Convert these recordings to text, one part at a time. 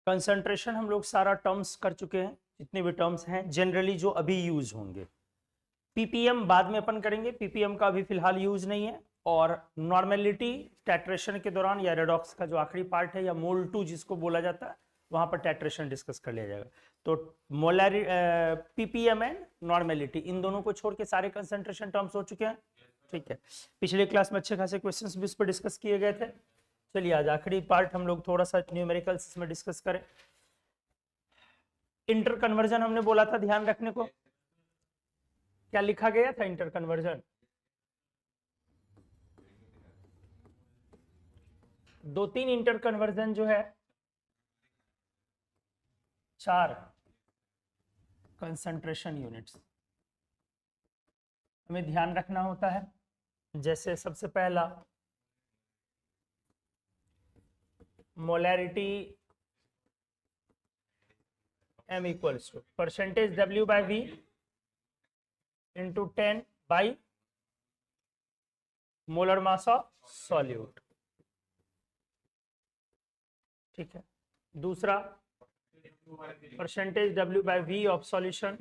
Concentration हम लोग सारा टर्म्स कर चुके हैं, जितने भी टर्म्स हैं जनरली जो अभी यूज होंगे। पीपीएम बाद में अपन करेंगे, पीपीएम का अभी फिलहाल यूज नहीं है। और नॉर्मेलिटी टैट्रेशन के दौरान या रेडॉक्स का जो आखिरी पार्ट है या मोल 2 जिसको बोला जाता है, वहां पर टैट्रेशन डिस्कस कर लिया जाएगा। तो मोलैरि पीपीएम एंड नॉर्मेलिटी इन दोनों को छोड़ के सारे कंसंट्रेशन टर्म्स हो चुके हैं। ठीक है, पिछले क्लास में अच्छे खासे क्वेश्चंस भी इस पर डिस्कस किए गए थे। चलिए आज आखिरी पार्ट हम लोग थोड़ा सा न्यूमेरिकल्स में डिस्कस करें। इंटर कन्वर्जन हमने बोला था ध्यान रखने को, क्या लिखा गया था इंटर कन्वर्जन? दो तीन इंटर कन्वर्जन जो है, 4 कंसंट्रेशन यूनिट्स हमें ध्यान रखना होता है। जैसे सबसे पहला molarity M equals to percentage W by V into 10 by molar mass of solute. ठीक है, दूसरा percentage W by V of solution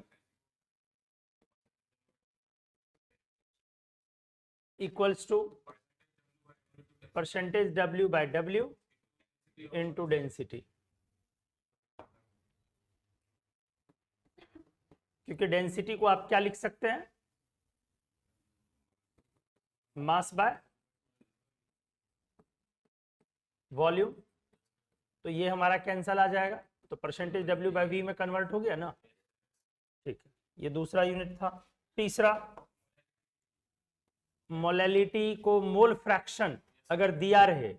equals to percentage W by W into density. क्योंकि डेंसिटी को आप क्या लिख सकते हैं? Mass by volume. तो ये हमारा कैंसल आ जाएगा, तो परसेंटेज W बाय V में कन्वर्ट हो गया ना। ठीक है, ये दूसरा यूनिट था। तीसरा मोलैलिटी को मोल फ्रैक्शन अगर दिया रहे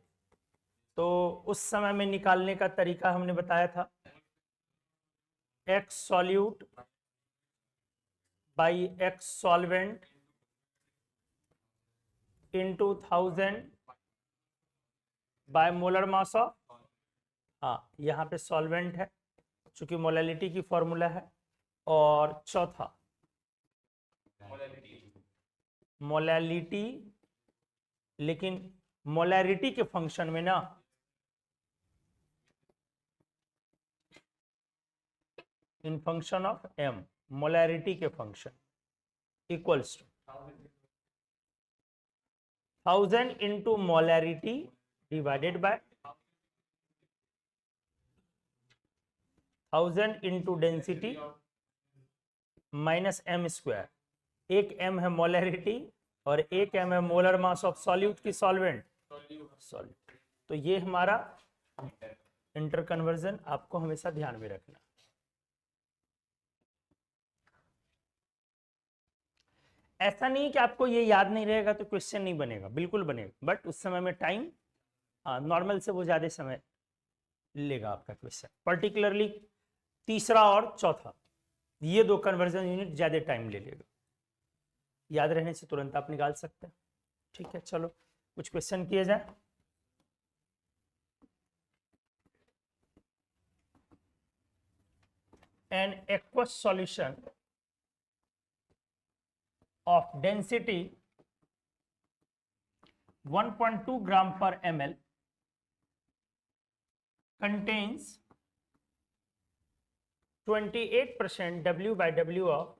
तो उस समय में निकालने का तरीका हमने बताया था, X solute by X solvent into 1000 by molar mass of, हाँ यहाँ पे सॉल्वेंट है चूंकि मोलैलिटी की फॉर्मूला है। और चौथा मोलैलिटी, लेकिन मोलैरिटी के फंक्शन में ना in function of M, molarity के function equals to 1000 into molarity divided by 1000 into density minus M square. एक M है मोलैरिटी और एक M है मोलर मास ऑफ सॉल्यूट की सॉल्वेंट सॉल्यूट। तो ये हमारा इंटर कन्वर्जन आपको हमेशा ध्यान में रखना। ऐसा नहीं कि आपको ये याद नहीं रहेगा तो क्वेश्चन नहीं बनेगा, बिल्कुल बनेगा, बट उस समय में टाइम नॉर्मल से वो ज्यादा समय लेगा आपका क्वेश्चन। पर्टिकुलरली तीसरा और चौथा, ये दो कन्वर्जन यूनिट ज्यादा टाइम ले लेगा, याद रहने से तुरंत आप निकाल सकते हैं। ठीक है, चलो कुछ क्वेश्चन किए जाए। An aqueous solution of density 1.2 gram per ml contains 28% W by W of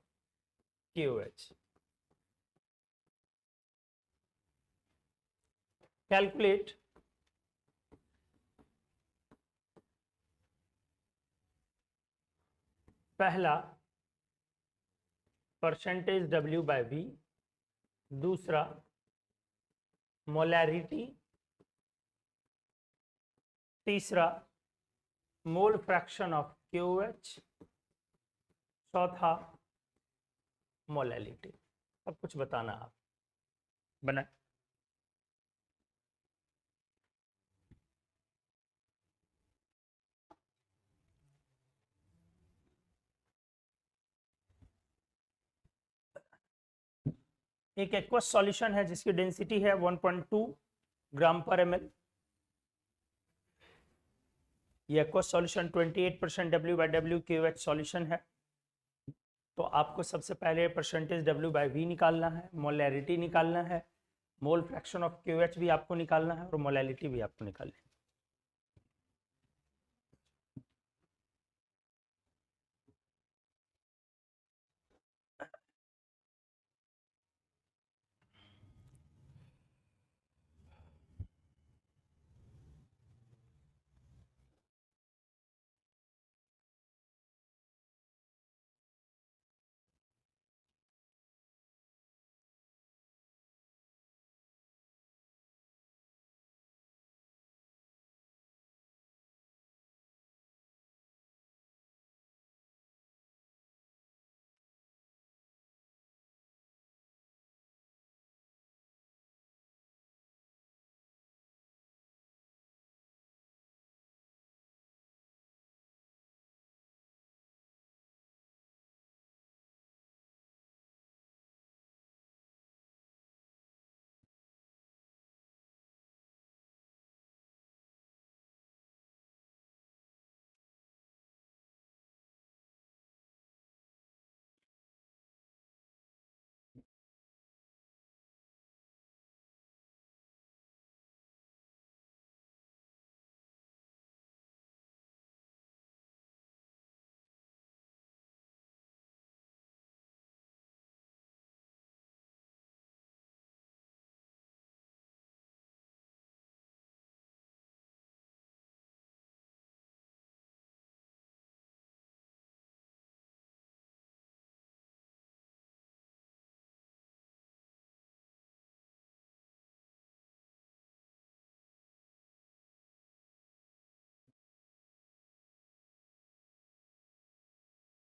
KOH. Calculate पहला परसेंटेज W बाय V, दूसरा मोलैरिटी, तीसरा मोल फ्रैक्शन ऑफ KOH, चौथा मोलैलिटी। सब कुछ बताना आप बना। एक एक्वस सॉल्यूशन है जिसकी डेंसिटी है 1.2 ग्राम पर ml। ये aqueous solution 28% W by W KOH solution है। तो आपको सबसे पहले परसेंटेज W बाय V निकालना है, मोलैरिटी निकालना है, मोल फ्रैक्शन ऑफ KOH भी आपको निकालना है और मोलैलिटी भी आपको निकालनी है।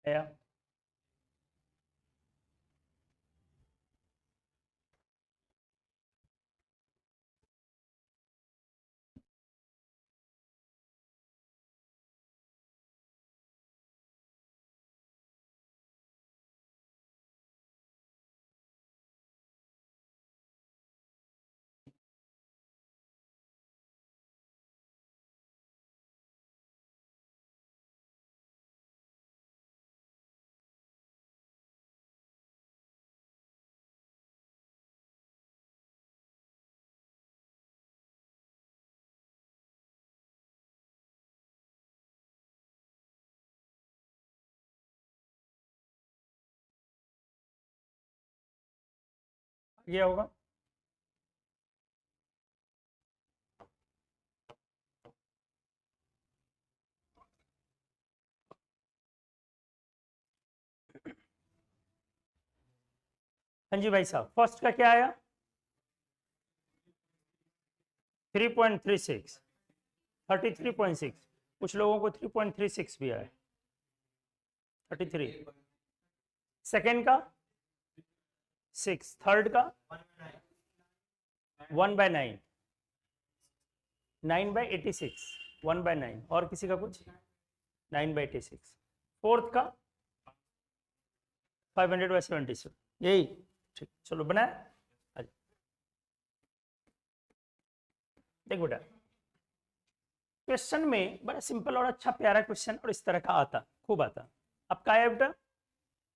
आया। ये होगा हाँ जी भाई साहब, फर्स्ट का क्या आया? 3.36, 33.6, कुछ लोगों को 3.36 भी आया, 33। सेकेंड का 6, थर्ड का 1/9, 9/86, 1/9, और किसी का कुछ 9/86, फोर्थ का 500/76, यही ठीक। चलो बनाया। देख बेटा, क्वेश्चन में बड़ा सिंपल और अच्छा प्यारा क्वेश्चन और इस तरह का आता, खूब आता। अब क्या है बेटा?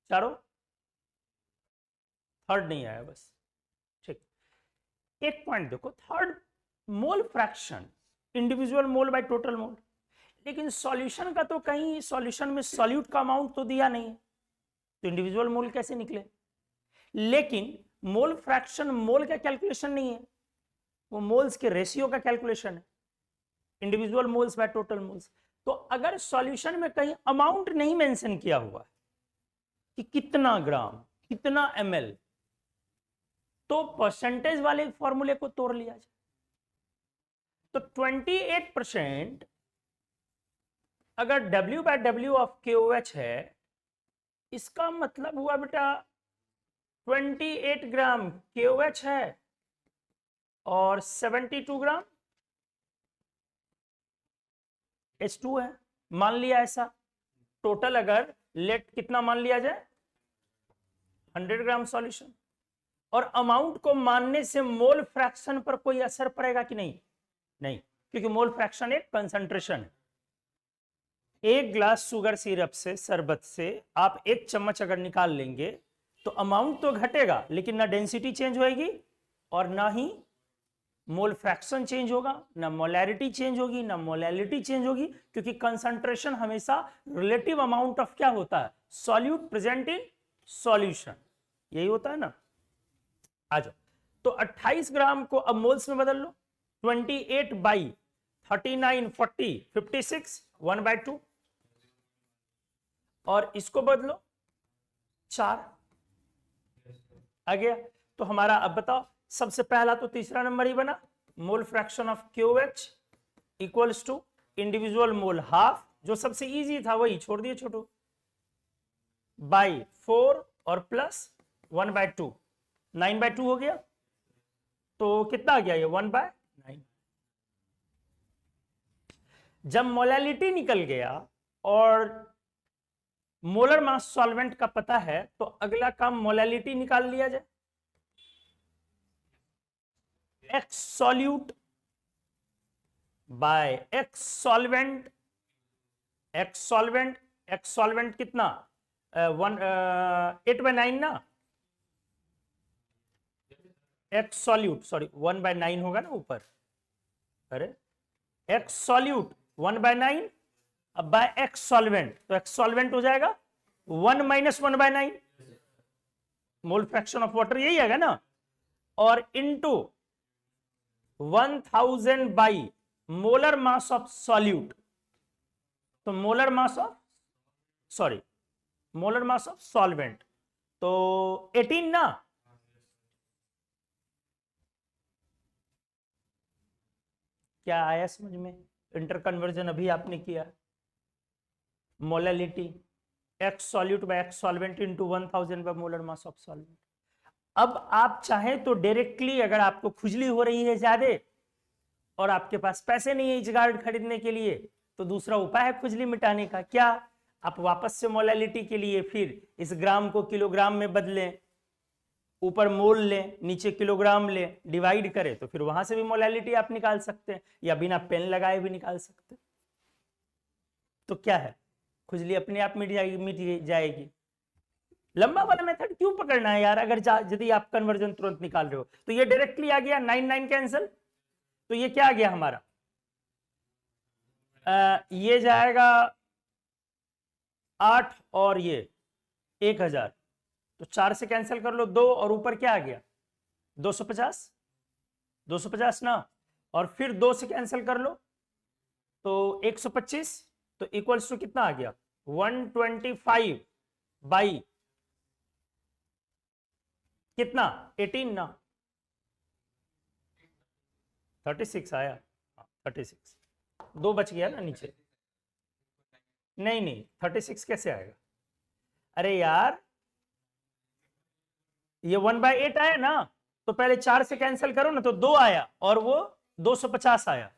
चारों, थर्ड नहीं आया बस, ठीक। एक पॉइंट देखो, third mole fraction, individual mole by total mole, लेकिन सॉल्यूशन का तो कहीं सॉल्यूशन में सॉल्यूट का अमाउंट तो दिया नहीं है, तो इंडिविजुअल मोल कैसे निकले? लेकिन मोल फ्रैक्शन मोल का कैलकुलेशन नहीं है, वो मोल्स के रेशियो का कैलकुलेशन है, individual moles by total moles. तो अगर सॉल्यूशन में कहीं अमाउंट नहीं मेंशन किया हुआ कि कितना ग्राम, कितना ml, तो परसेंटेज वाले फॉर्मूले को तोड़ लिया जाए। तो 28% अगर W/W ऑफ KOH है, इसका मतलब हुआ बेटा 28 ग्राम KOH है और 72 ग्राम H2 है, मान लिया ऐसा। टोटल अगर लेट कितना मान लिया जाए, 100 ग्राम सॉल्यूशन। और अमाउंट को मानने से मोल फ्रैक्शन पर कोई असर पड़ेगा कि नहीं? नहीं, क्योंकि मोल फ्रैक्शन एक कंसंट्रेशन है। एक ग्लास शुगर सिरप से, शरबत से आप 1 चम्मच अगर निकाल लेंगे तो अमाउंट तो घटेगा, लेकिन ना डेंसिटी चेंज होगी और ना ही मोल फ्रैक्शन चेंज होगा, ना मोलैरिटी चेंज होगी, ना मोलैलिटी चेंज होगी, क्योंकि कंसंट्रेशन हमेशा रिलेटिव अमाउंट ऑफ क्या होता है? सॉल्यूट प्रेजेंट इन सॉल्यूशन, यही होता है ना। आ जाओ, तो 28 ग्राम को अब मोल्स में बदल लो, 28/39, 40, 56, 1/2, और इसको बदलो 4 आ गया। तो हमारा अब बताओ, सबसे पहला तो तीसरा नंबर ही बना, mole fraction of KOH equals to individual mole half, जो सबसे इजी था वही छोड़ दिए छोटू, बाई 4 और प्लस 1/2, 9/2 हो गया। तो कितना आ गया ये? 1/9। जब मोलैलिटी निकल गया और मोलर मास सॉल्वेंट का पता है, तो अगला काम मोलैलिटी निकाल लिया जाए। X solute bye x solvent, x solvent, x solvent कितना? 8/9 ना, एक्स सॉल्यूट, सॉरी 1/9 होगा ना ऊपर, अरे एक्स सॉल्यूट 1/9, अब बाय एक्स सॉल्वेंट, तो एक्स सॉल्वेंट हो जाएगा 1 - 1/9, मोल फ्रैक्शन ऑफ वाटर यही आएगा ना, और into 1000 by molar mass of solute, तो molar mass of, sorry molar mass of solvent, तो 18 ना। क्या आया समझ में? इंटर कन्वर्जन अभी आपने किया, molality x solute bye x solvent into 1000 by molar mass of solvent. अब आप चाहें तो डायरेक्टली, अगर आपको खुजली हो रही है ज्यादा और आपके पास पैसे नहीं है इचगार्ड खरीदने के लिए, तो दूसरा उपाय है खुजली मिटाने का। क्या? आप वापस से मोलालिटी के लिए फिर इस ग्राम को किलोग्राम में बदलें, ऊपर मोल लें, नीचे किलोग्राम लें, डिवाइड करें, तो फिर वहां से भी मोलालिटी आप निकाल सकते हैं, या बिना पेन लगाए भी निकाल सकते हैं। तो क्या है, खुजली अपने आप मिट जाएगी। लंबा वाला मेथड क्यों पकड़ना है यार, अगर यदि आप कन्वर्जन तुरंत निकाल रहे हो। तो ये डायरेक्टली आ गया 9 कैंसिल, तो ये क्या आ गया हमारा, ये जाएगा 8 और ये 1000, तो 4 से कैंसिल कर लो 2, और ऊपर क्या आ गया 250, 250 ना, और फिर 2 से कैंसिल कर लो तो 125, तो इक्वल्स टू कितना आ गया 125 बाई कितना 18 ना, 36 आया, 36, 2 बच गया ना नीचे। नहीं नहीं 36 कैसे आएगा, अरे यार ये 1/8 आया ना, तो पहले 4 से कैंसिल करो ना, तो 2 आया और वो 250 आया,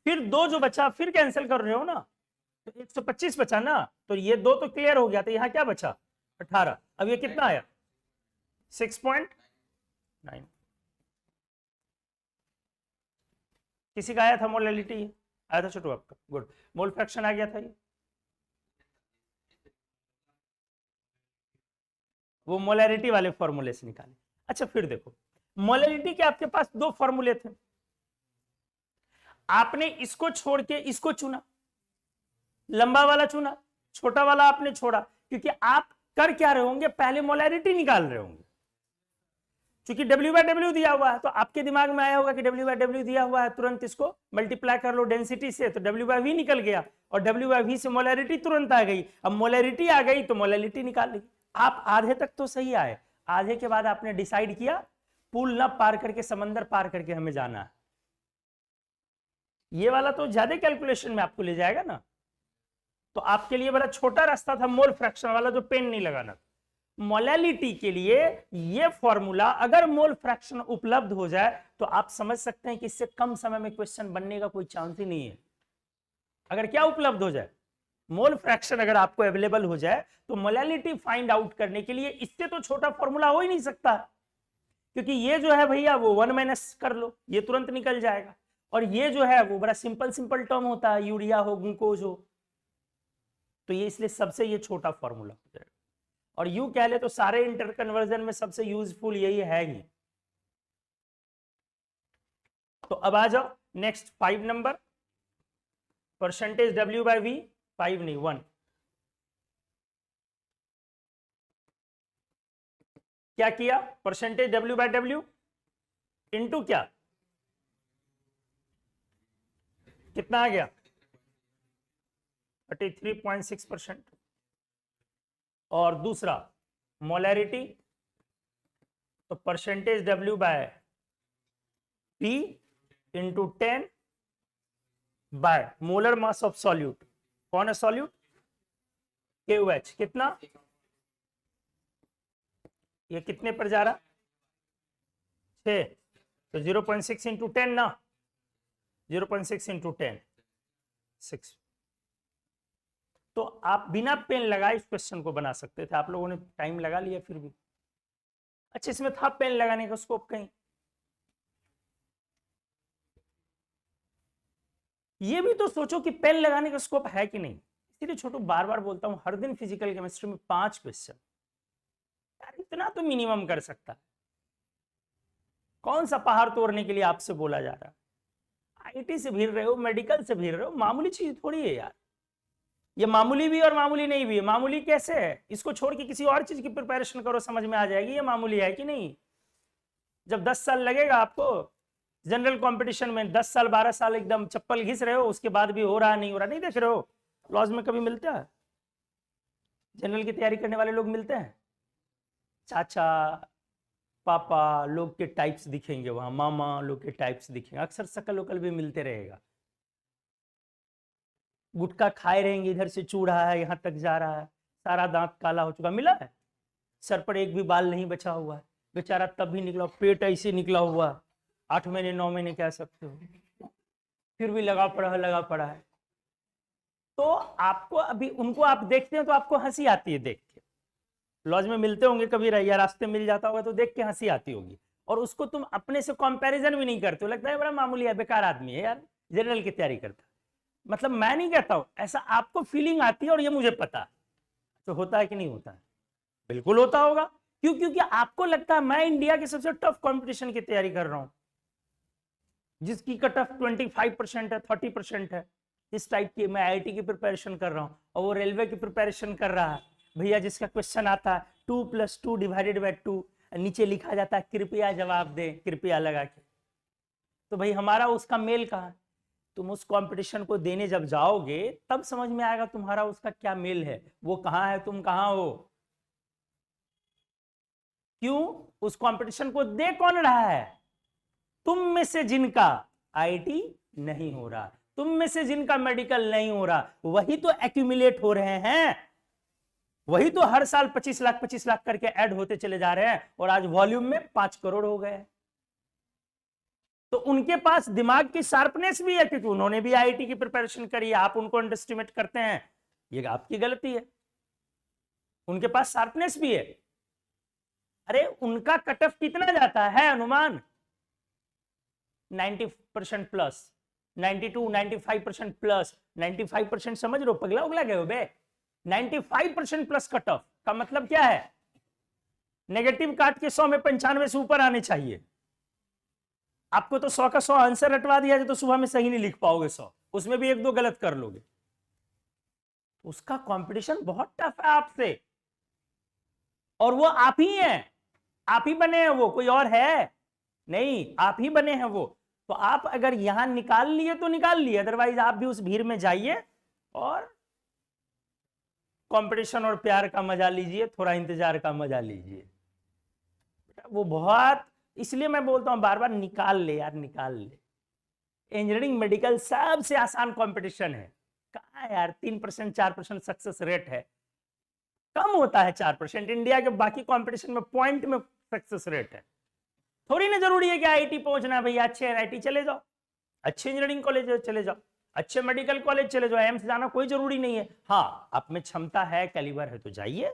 फिर 2 जो बचा फिर कैंसिल कर रहे हो ना, तो 125 बचा ना, तो ये 2 तो क्लियर हो गया, तो यहां क्या बचा 18। अब ये कितना आया 6.9। किसी का आया था मोलालिटी, आया था छोटू आपका, गुड। मोल फ्रैक्शन आ गया था ये, वो मोलैरिटी वाले फॉर्मूले से निकाले। अच्छा फिर देखो, मोलैरिटी के आपके पास 2 फॉर्मूले थे, आपने इसको छोड़ के इसको चुना, लंबा वाला चुना, छोटा वाला आपने छोड़ा, क्योंकि आप कर क्या रहे होंगे, पहले मोलैरिटी निकाल रहे होंगे। क्योंकि W/W दिया हुआ है, तो आपके दिमाग में आया होगा कि W/W दिया हुआ है, तुरंत इसको मल्टीप्लाई कर लो डेंसिटी से, तो W/V निकल गया, और W/V से मोलैरिटी तुरंत आ गई। अब मोलैरिटी आ गई तो मोलैलिटी निकाल ली। आप आधे तक तो सही आए, आधे के बाद आपने डिसाइड किया पुल न पार करके, समंदर पार करके हमें जाना है। ये वाला तो ज्यादा कैलकुलेशन में आपको ले जाएगा ना, तो आपके लिए बड़ा छोटा रास्ता था मोल फ्रैक्शन वाला, जो पेन नहीं लगाना। मोलैलिटी के लिए ये फॉर्मूला, अगर मोल फ्रैक्शन उपलब्ध हो जाए तो आप समझ सकते हैं कि इससे कम समय में क्वेश्चन बनने का कोई चांस ही नहीं है। अगर क्या उपलब्ध हो जाए, मोल फ्रैक्शन अगर आपको अवेलेबल हो जाए, तो मोलैलिटी फाइंड आउट करने के लिए इससे तो छोटा फॉर्मूला हो ही नहीं सकता, क्योंकि ये जो है भैया वो 1 माइनस कर लो, ये तुरंत निकल जाएगा, और ये जो है वो बड़ा सिंपल टर्म होता है, यूरिया हो ग्लूकोज हो, तो ये इसलिए सबसे ये छोटा फॉर्मूला हो जाएगा। और यू कह ले तो सारे इंटर कन्वर्जन में सबसे यूजफुल यही है ही। तो अब आ जाओ नेक्स्ट 5 नंबर, परसेंटेज W/V, 5 नहीं 1। क्या किया, परसेंटेज W/W इंटू क्या, कितना आ गया 33.6%, और दूसरा मोलैरिटी, तो percentage W/P into 10 by molar mass of solute. कौन है सॉल्यूट, KOH, कितना, ये कितने पर जा रहा 6, तो 0.6 इंटू 10 ना, 0.6 इंटू 10 6। तो आप बिना पेन लगाए इस क्वेश्चन को बना सकते थे, आप लोगों ने टाइम लगा लिया फिर भी। अच्छा इसमें था पेन लगाने का स्कोप कहीं, ये भी तो सोचो कि पेन लगाने का स्कोप है कि नहीं। इसीलिए छोटू बार बार बोलता हूं, हर दिन फिजिकल केमिस्ट्री में 5 क्वेश्चन, यार इतना तो मिनिमम कर सकता है। कौन सा पहाड़ तोड़ने के लिए आपसे बोला जा रहा है, IT से भीड़ रहे हो, मेडिकल से भीड़ रहे हो, मामूली चीज थोड़ी है यार। ये मामूली भी और मामूली नहीं भी है। मामूली कैसे है, इसको छोड़ के किसी और चीज की प्रिपरेशन करो, समझ में आ जाएगी ये मामूली है कि नहीं। जब 10 साल लगेगा आपको जनरल कंपटीशन में, 10 साल 12 साल एकदम चप्पल घिस रहे हो, उसके बाद भी हो रहा नहीं हो रहा, नहीं देख रहे हो लॉज में कभी मिलता है, जनरल की तैयारी करने वाले लोग मिलते हैं, चाचा पापा लोग के टाइप्स दिखेंगे वहां, मामा लोग के टाइप्स दिखेंगे, अक्सर शकल वकल भी मिलते रहेगा। गुटखा खाए रहेंगे, इधर से चू रहा है, यहां तक जा रहा है, सारा दांत काला हो चुका, मिला है, सर पर एक भी बाल नहीं बचा हुआ है, बेचारा तब भी निकला, पेट ऐसे निकला हुआ, 8 महीने 9 महीने कह सकते हो, फिर भी लगा पड़ा है। तो आपको अभी उनको आप देखते हैं तो आपको हंसी आती है देख के, लॉज में मिलते होंगे कभी, या रास्ते मिल जाता होगा तो देख के हंसी आती होगी, और उसको तुम अपने से कंपैरिजन भी नहीं करते हो, लगता है बड़ा मामूली है, बेकार आदमी है यार, जनरल की तैयारी करता है। मतलब मैं नहीं कहता हूं, ऐसा आपको फीलिंग आती है, और ये मुझे पता है। तो होता है कि नहीं होता है? बिल्कुल होता होगा। क्यों? क्योंकि आपको लगता है मैं इंडिया के सबसे टफ कंपटीशन की तैयारी कर रहा हूं, जिसकी कट ऑफ 25% है, 30% है, इस टाइप की मैं आईआईटी की प्रिपरेशन कर रहा हूं, और वो रेलवे की प्रिपरेशन कर रहा है भैया, जिसका क्वेश्चन आता है 2 + 2 / 2, नीचे लिखा जाता है कृपया जवाब दें, कृपया लगा के। तो भाई हमारा उसका मेल कहाँ है? तुम उस कंपटीशन को देने जब जाओगे तब समझ में आएगा तुम्हारा उसका क्या मेल है, वो कहाँ है, तुम कहाँ हो। क्यों? उस कंपटीशन को दे कौन रहा है? तुम में से जिनका आईआईटी नहीं हो रहा, तुम में से जिनका मेडिकल नहीं हो रहा, वही तो एक्यूमुलेट हो रहे हैं, वही तो हर साल 25 लाख करके ऐड होते चले जा रहे हैं, और आज वॉल्यूम में 5 करोड़ हो गए। तो उनके पास दिमाग की शार्पनेस भी है, क्योंकि उन्होंने भी आईआईटी की प्रिपरेशन करी है, आप उनको अंडरएस्टिमेट करते हैं, ये आपकी गलती है। उनके पास शार्पनेस भी है। अरे उनका कट ऑफ कितना जाता है अनुमान? 90% प्लस, 92, 95% प्लस, 95% समझ लो, पगला उगला गए हो बे। 95% प्लस कट ऑफ का मतलब क्या है? नेगेटिव काट के 100 में 95 से ऊपर आने चाहिए। आपको तो 100 का 100 आंसर रटवा दिया जाए तो सुबह में सही नहीं लिख पाओगे 100, उसमें भी 1-2 गलत कर लोगे। उसका कंपटीशन बहुत टफ है आपसे, और वो आप ही हैं, आप ही बने हैं, वो कोई और है नहीं, आप ही बने हैं वो। तो आप अगर यहां निकाल लिए तो निकाल लिए, अदरवाइज आप भी उस भीड़ में जाइए और कंपटीशन और प्यार का मजा लीजिए, थोड़ा इंतजार का मजा लीजिए। वो बहुत, इसलिए मैं बोलता हूं बार बार, निकाल ले यार, निकाल ले। इंजीनियरिंग मेडिकल सबसे आसान कंपटीशन है। कहां यार 3% 4% सक्सेस रेट है, कम होता है 4%। इंडिया के बाकी कंपटीशन में पॉइंट में सक्सेस रेट है। थोड़ी ना जरूरी है कि आईआईटी पहुंचना, भैया अच्छे आईआईटी चले जाओ, अच्छे इंजीनियरिंग कॉलेज चले जाओ, अच्छे मेडिकल कॉलेज चले जाओ, एम्स जाना कोई जरूरी नहीं है। हाँ, आप में क्षमता है, कैलिबर है तो जाइए,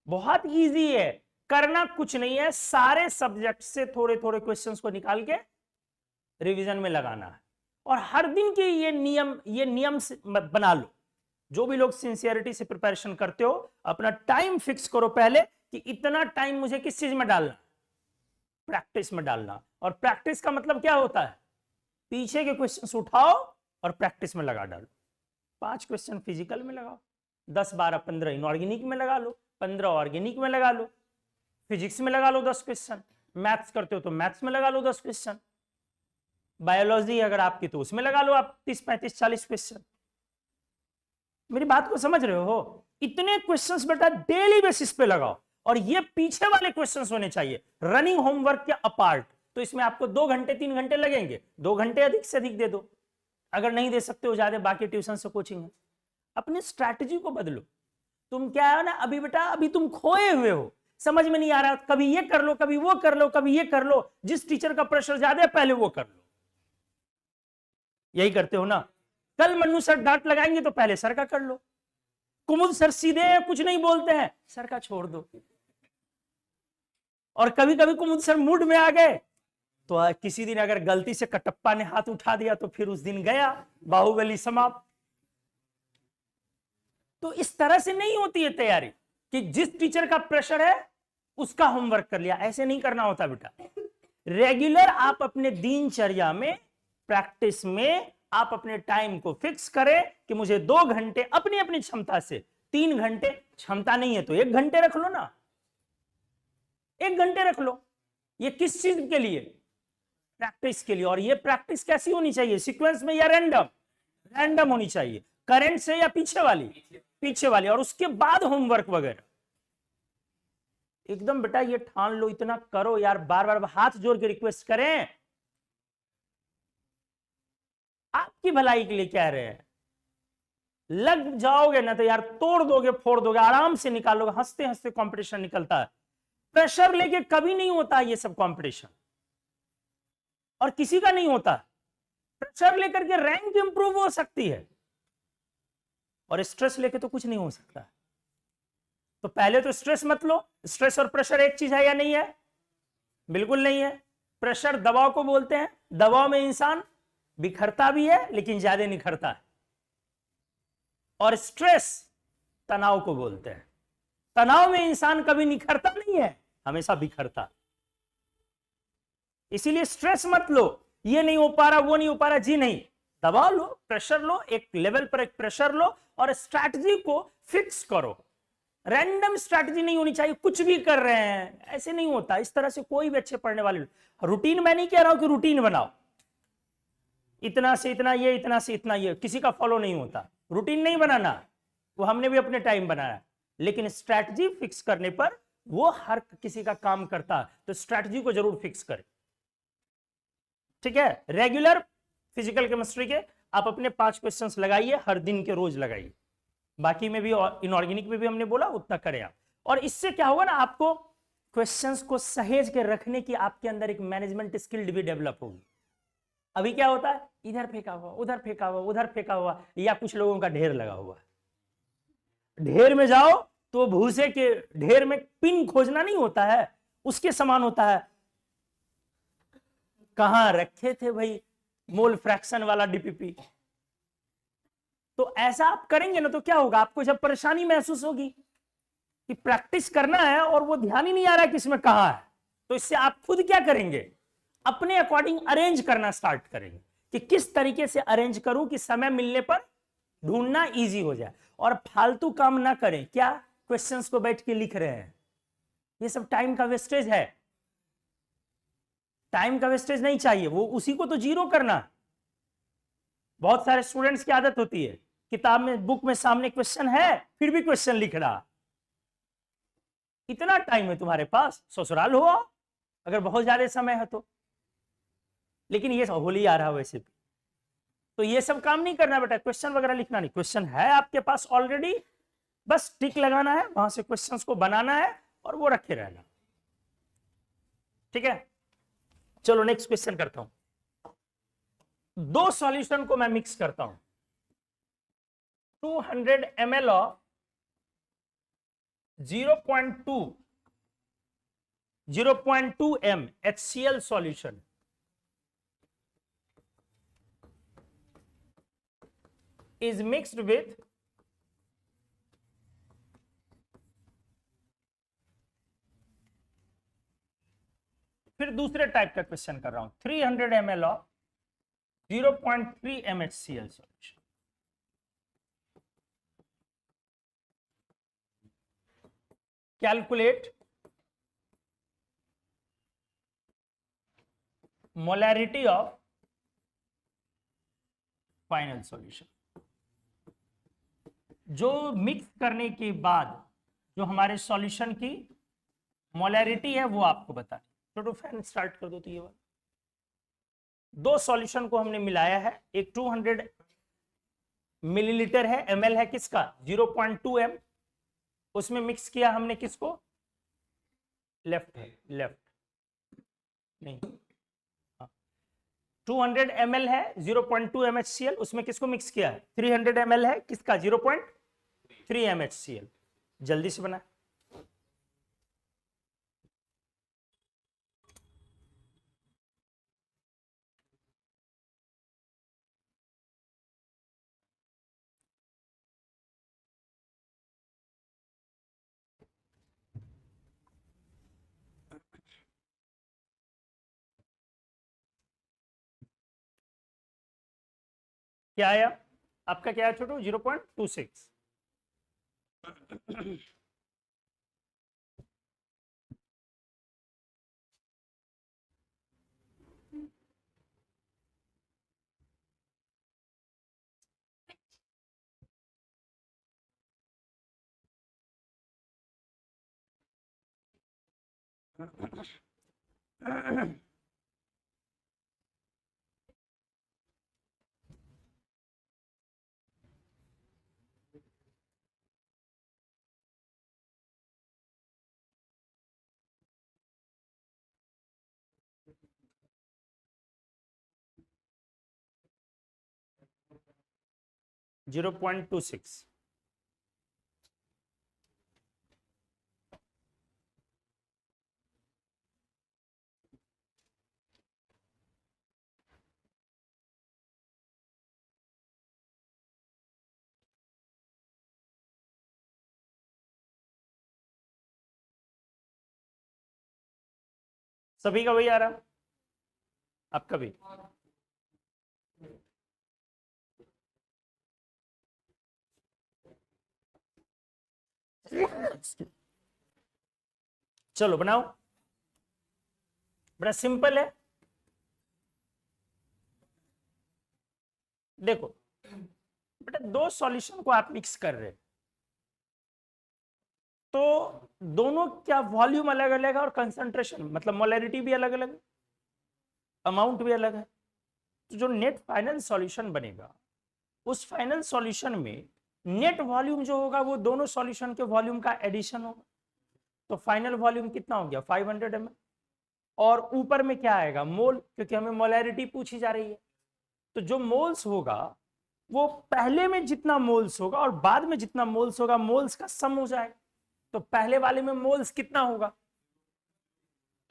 बहुत इजी है, करना कुछ नहीं है, सारे सब्जेक्ट से थोड़े थोड़े क्वेश्चंस को निकाल के रिवीजन में लगाना है, और हर दिन के ये नियम बना लो। जो भी लोग सिंसियरिटी से प्रिपरेशन करते हो, अपना टाइम फिक्स करो पहले कि इतना टाइम मुझे किस चीज में डालना, प्रैक्टिस में डालना। और प्रैक्टिस का मतलब क्या होता है? पीछे के क्वेश्चंस उठाओ और प्रैक्टिस में लगा डालो। 5 क्वेश्चन फिजिकल में लगाओ, 10, 12, 15 इनऑर्गेनिक में लगा लो, 15 ऑर्गेनिक में लगा लो, फिजिक्स में लगा लो 10 क्वेश्चन, मैथ्स करते हो तो मैथ्स में लगा लो 10 क्वेश्चन, बायोलॉजी अगर आपकी तो उसमें लगा लो आप 30, 35, 40 क्वेश्चन। मेरी बात को समझ रहे हो? इतने क्वेश्चंस बेटा डेली बेसिस पे लगाओ, और ये पीछे वाले क्वेश्चंस होने चाहिए रनिंग होमवर्क के अपार्ट। तो इसमें आपको 2 घंटे 3 घंटे लगेंगे, 2 घंटे अधिक से अधिक दे दो, अगर नहीं दे सकते हो ज्यादा, बाकी ट्यूशन से कोचिंग है। अपनी स्ट्रैटेजी को बदलो। तुम क्या है ना, अभी बेटा अभी तुम खोए हुए हो, समझ में नहीं आ रहा, कभी ये कर लो, कभी वो कर लो, कभी ये कर लो, जिस टीचर का प्रेशर ज्यादा है पहले वो कर लो। यही करते हो ना? कल मन्नू सर डांट लगाएंगे तो पहले सर का कर लो, कुमुद सर सीधे हैं, कुछ नहीं बोलते हैं, सर का छोड़ दो। और कभी कभी कुमुद सर मूड में आ गए तो किसी दिन अगर गलती से कटप्पा ने हाथ उठा दिया तो फिर उस दिन गया, बाहुबली समाप्त। तो इस तरह से नहीं होती है तैयारी कि जिस टीचर का प्रेशर है उसका होमवर्क कर लिया, ऐसे नहीं करना होता बेटा। रेगुलर आप अपने दिनचर्या में, प्रैक्टिस में आप अपने टाइम को फिक्स करें कि मुझे 2 घंटे अपनी अपनी क्षमता से, 3 घंटे क्षमता नहीं है तो 1 घंटे रख लो ना, 1 घंटे रख लो। ये किस चीज के लिए? प्रैक्टिस के लिए। और ये प्रैक्टिस कैसी होनी चाहिए? सीक्वेंस में या रैंडम? रैंडम होनी चाहिए। करंट से या पीछे वाली? पीछे वाली। और उसके बाद होमवर्क वगैरह एकदम बेटा ये ठान लो, इतना करो यार, बार बार हाथ जोड़ के रिक्वेस्ट करें, आपकी भलाई के लिए कह रहे हैं। लग जाओगे ना तो यार तोड़ दोगे, फोड़ दोगे, आराम से निकालोगे, हंसते हंसते कंपटीशन निकलता है। प्रेशर लेके कभी नहीं होता ये सब कंपटीशन, और किसी का नहीं होता। प्रेशर लेकर के रैंक इंप्रूव हो सकती है, और स्ट्रेस लेके तो कुछ नहीं हो सकता। तो पहले तो स्ट्रेस मत लो। स्ट्रेस और प्रेशर एक चीज है या नहीं है? बिल्कुल नहीं है। प्रेशर दबाव को बोलते हैं, दबाव में इंसान बिखरता भी है लेकिन ज्यादा निखरता है। और स्ट्रेस तनाव को बोलते हैं, तनाव में इंसान कभी निखरता नहीं है, हमेशा बिखरता। इसीलिए स्ट्रेस मत लो, ये नहीं हो पा रहा, वो नहीं हो पा रहा, जी नहीं। दबाव लो, प्रेशर लो, एक लेवल पर एक प्रेशर लो और स्ट्रैटेजी को फिक्स करो। रैंडम स्ट्रैटेजी नहीं होनी चाहिए, कुछ भी कर रहे हैं ऐसे नहीं होता। इस तरह से कोई भी अच्छे पढ़ने वाले, रूटीन मैं नहीं कह रहा हूं कि रूटीन बनाओ, इतना से इतना ये, इतना से इतना ये, किसी का फॉलो नहीं होता। रूटीन नहीं बनाना, वो हमने भी अपने टाइम बनाया, लेकिन स्ट्रैटेजी फिक्स करने पर वो हर किसी का काम करता है। तो स्ट्रैटेजी को जरूर फिक्स करें, ठीक है। रेगुलर फिजिकल केमिस्ट्री के आप अपने 5 क्वेश्चंस लगाइए, हर दिन के रोज लगाइए। बाकी में भी, इनऑर्गेनिक में भी हमने बोला उतना करें आप। और इससे क्या होगा ना, आपको क्वेश्चंस को सहेज के रखने की आपके अंदर एक मैनेजमेंट स्किल भी डेवलप होगी। अभी क्या होता है, इधर फेंका हुआ, उधर फेंका हुआ, उधर फेंका हुआ, या कुछ लोगों का ढेर लगा हुआ। ढेर में जाओ तो भूसे के ढेर में पिन खोजना नहीं होता है, उसके समान होता है। कहां रखे थे भाई मोल फ्रैक्शन वाला डीपीपी? तो ऐसा आप करेंगे ना तो क्या होगा, आपको जब परेशानी महसूस होगी कि प्रैक्टिस करना है और वो ध्यान ही नहीं आ रहा है कि इसमें कहां है, तो इससे आप खुद क्या करेंगे, अपने अकॉर्डिंग अरेंज करना स्टार्ट करेंगे कि किस तरीके से अरेंज करूं कि समय मिलने पर ढूंढना इजी हो जाए। और फालतू काम ना करें। क्या क्वेश्चंस को बैठ के लिख रहे हैं, ये सब टाइम का वेस्टेज है। टाइम का वेस्टेज नहीं चाहिए, वो उसी को तो जीरो करना। बहुत सारे स्टूडेंट्स की आदत होती है, किताब में, बुक में सामने क्वेश्चन है फिर भी क्वेश्चन लिख रहा। इतना टाइम है तुम्हारे पास, ससुराल हो अगर बहुत ज्यादा समय है तो। लेकिन ये होली आ रहा वैसे भी, तो ये सब काम नहीं करना बेटा, क्वेश्चन वगैरह लिखना नहीं। क्वेश्चन है आपके पास ऑलरेडी, बस टिक लगाना है, वहां से क्वेश्चंस को बनाना है और वो रखे रहना, ठीक है। चलो नेक्स्ट क्वेश्चन करता हूं। 2 सॉल्यूशन को मैं मिक्स करता हूं। 200 ml of 0.2 m HCl solution is mixed with फिर दूसरे टाइप का क्वेश्चन कर रहा हूं। 300 ml of 0.3 m HCl solution, calculate molarity of final solution. जो मिक्स करने के बाद जो हमारे सॉल्यूशन की मोलैरिटी है वो आपको बता। छोटो फैन स्टार्ट कर दो। तो ये वाला 2 सॉल्यूशन को हमने मिलाया है। एक 200 मिलीलीटर है, ml है किसका, 0.2 m, उसमें मिक्स किया हमने किसको, लेफ्ट है, लेफ्ट नहीं, 200 ml है 0.2 MHCl, उसमें किसको मिक्स किया है, 300 ml है किसका, 0.3 MHCl। जल्दी से बना। क्या आया आपका, क्या है छोटू, 0.26। 0.26। सभी का वही आ रहा, आपका भी? चलो बनाओ, बड़ा सिंपल है। देखो बेटा, दो सॉल्यूशन को आप मिक्स कर रहे, तो दोनों क्या वॉल्यूम अलग अलग है और कंसंट्रेशन मतलब मोलैरिटी भी अलग अलग है, अमाउंट भी अलग है। तो जो नेट फाइनल सॉल्यूशन बनेगा, उस फाइनल सॉल्यूशन में नेट वॉल्यूम जो होगा वो दोनों सॉल्यूशन के वॉल्यूम का एडिशन होगा। तो फाइनल वॉल्यूम कितना हो गया? 500 ml। और ऊपर में क्या आएगा? मोल, क्योंकि हमें मोलैरिटी पूछी जा रही है। तो जो मोल्स होगा वो पहले में जितना मोल्स होगा और बाद में जितना मोल्स होगा, मोल्स का सम हो जाएगा। तो पहले वाले में मोल्स कितना होगा,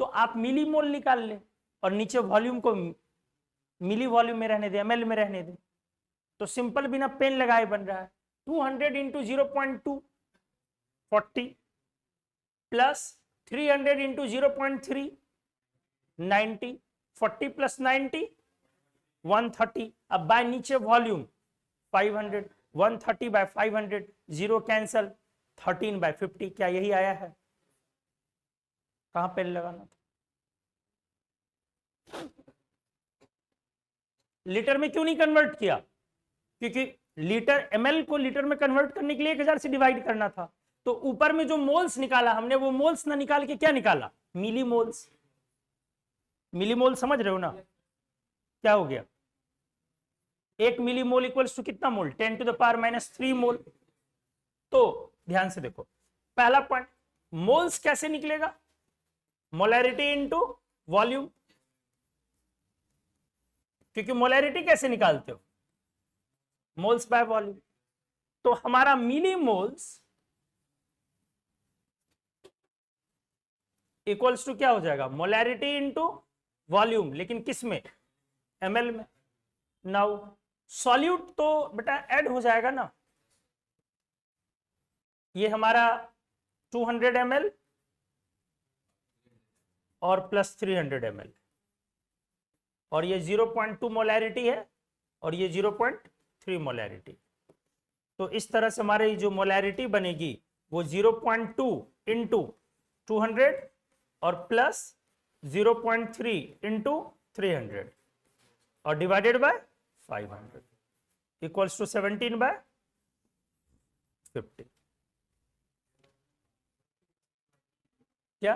तो आप मिली मोल निकाल ले और नीचे वॉल्यूम को मिली वॉल्यूम में रहने दे, एमएल में रहने दे। तो सिंपल बिना पेन लगाए बन रहा है 200 इंटू 0.2 40 प्लस 300 इंटू 0.3 90, 40 प्लस 90 130। अब बाय नीचे volume 500, 130 by 500 zero cancel, 13 by 50। क्या यही आया है? कहां पेन लगाना था? लीटर में क्यों नहीं कन्वर्ट किया? क्योंकि लीटर एमएल को लीटर में कन्वर्ट करने के लिए 1000 से डिवाइड करना था। तो ऊपर में जो मोल्स निकाला हमने, वो मोल्स ना निकाल के क्या निकाला? मिली मोल्स। मिली मोल समझ रहे हो ना? क्या हो गया? 1 मिली मोल इक्वल्स टू कितना मोल? 10 टू द पावर -3 मोल। तो ध्यान से देखो, पहला पॉइंट, मोल्स कैसे निकलेगा? Molarity into volume. क्योंकि मोलैरिटी कैसे निकालते हो? Moles bye volume. तो हमारा मिली मोल्स इक्वल्स टू क्या हो जाएगा? मोलैरिटी इनटू वॉल्यूम, लेकिन किस में? एमएल में। नाउ सॉल्यूट तो बेटा ऐड हो जाएगा ना, ये हमारा 200 ml और प्लस 300 ml, और ये 0.2 मोलैरिटी है और ये 0.3 मोलैरिटी। तो इस तरह से हमारी जो मोलैरिटी बनेगी वो 0.2 इंटू 200 और प्लस 0.3 इंटू 300 और divided by 500 equals to 17 by 50। क्या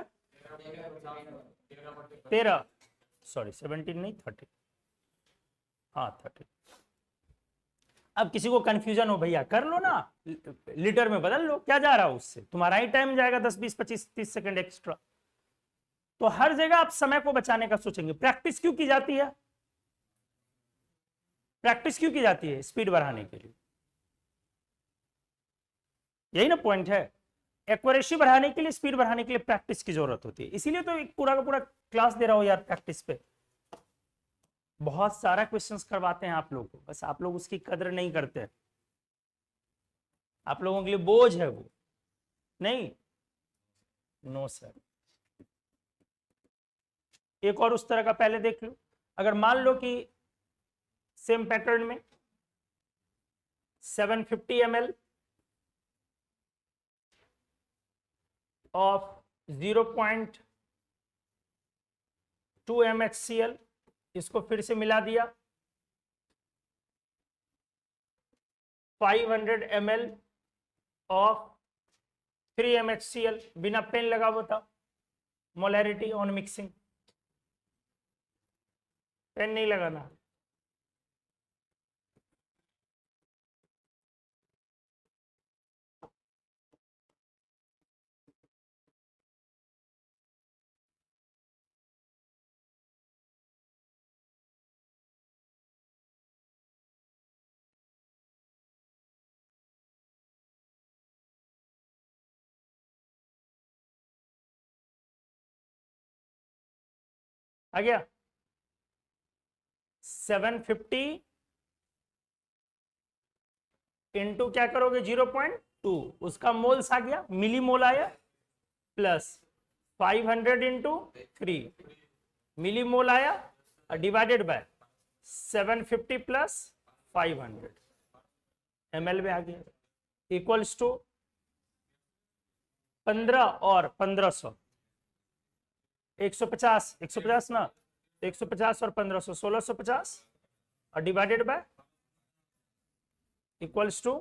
13? सॉरी 17 नहीं 30। हाँ 30। अब किसी को कंफ्यूजन हो, भैया कर लो ना, लीटर में बदल लो, क्या जा रहा है उससे? तुम्हारा ही टाइम जाएगा 10 20 25 30 सेकंड एक्स्ट्रा। तो हर जगह आप समय को बचाने का सोचेंगे। प्रैक्टिस क्यों की जाती है? प्रैक्टिस क्यों की जाती है? स्पीड बढ़ाने के लिए। यही ना पॉइंट है। एक्यूरेसी बढ़ाने के लिए, स्पीड बढ़ाने के लिए प्रैक्टिस की जरूरत होती है। इसीलिए तो एक पूरा का पूरा क्लास दे रहा हूं यार प्रैक्टिस पे। बहुत सारा क्वेश्चंस करवाते हैं आप लोगों को, बस आप लोग उसकी कदर नहीं करते। आप लोगों के लिए बोझ है वो। नहीं, नो सर। एक और उस तरह का पहले देख लो। अगर मान लो कि सेम पैटर्न में 750 ml ऑफ 0.2 MHCl, इसको फिर से मिला दिया। 500 ml ऑफ 3 MHCl, बिना पेन लगा बताओ मोलैरिटी ऑन मिक्सिंग। पेन नहीं लगाना। आ गया 750 इंटू क्या करोगे 0.2, उसका मोल्स आ गया, मिली मोल आया, प्लस 500 इंटू 3 मिली मोल आया, डिवाइडेड बाय 750 प्लस 500 ml में आ गया, इक्वल्स टू 15 और 1500 150 ना, 150 और 1500 1650 और divided by equals to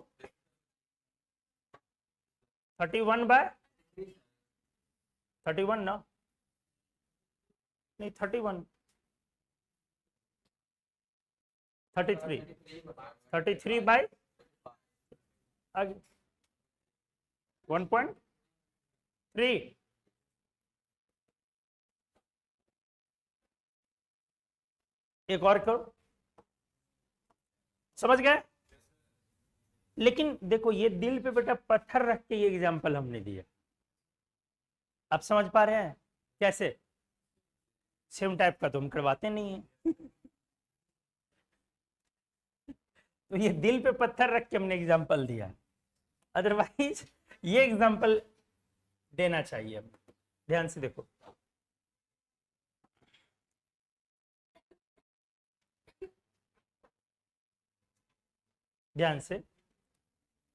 31 by 31 ना, नहीं 31 33 बाय 1.3। एक और करो, समझ गए? लेकिन देखो ये दिल पे बेटा पत्थर रख के ये एग्जांपल हमने दिया, आप समझ पा रहे हैं कैसे? सेम टाइप का तो हम करवाते नहीं है तो ये दिल पे पत्थर रख के हमने एग्जांपल दिया, अदरवाइज ये एग्जांपल देना चाहिए। ध्यान से देखो, ध्यान से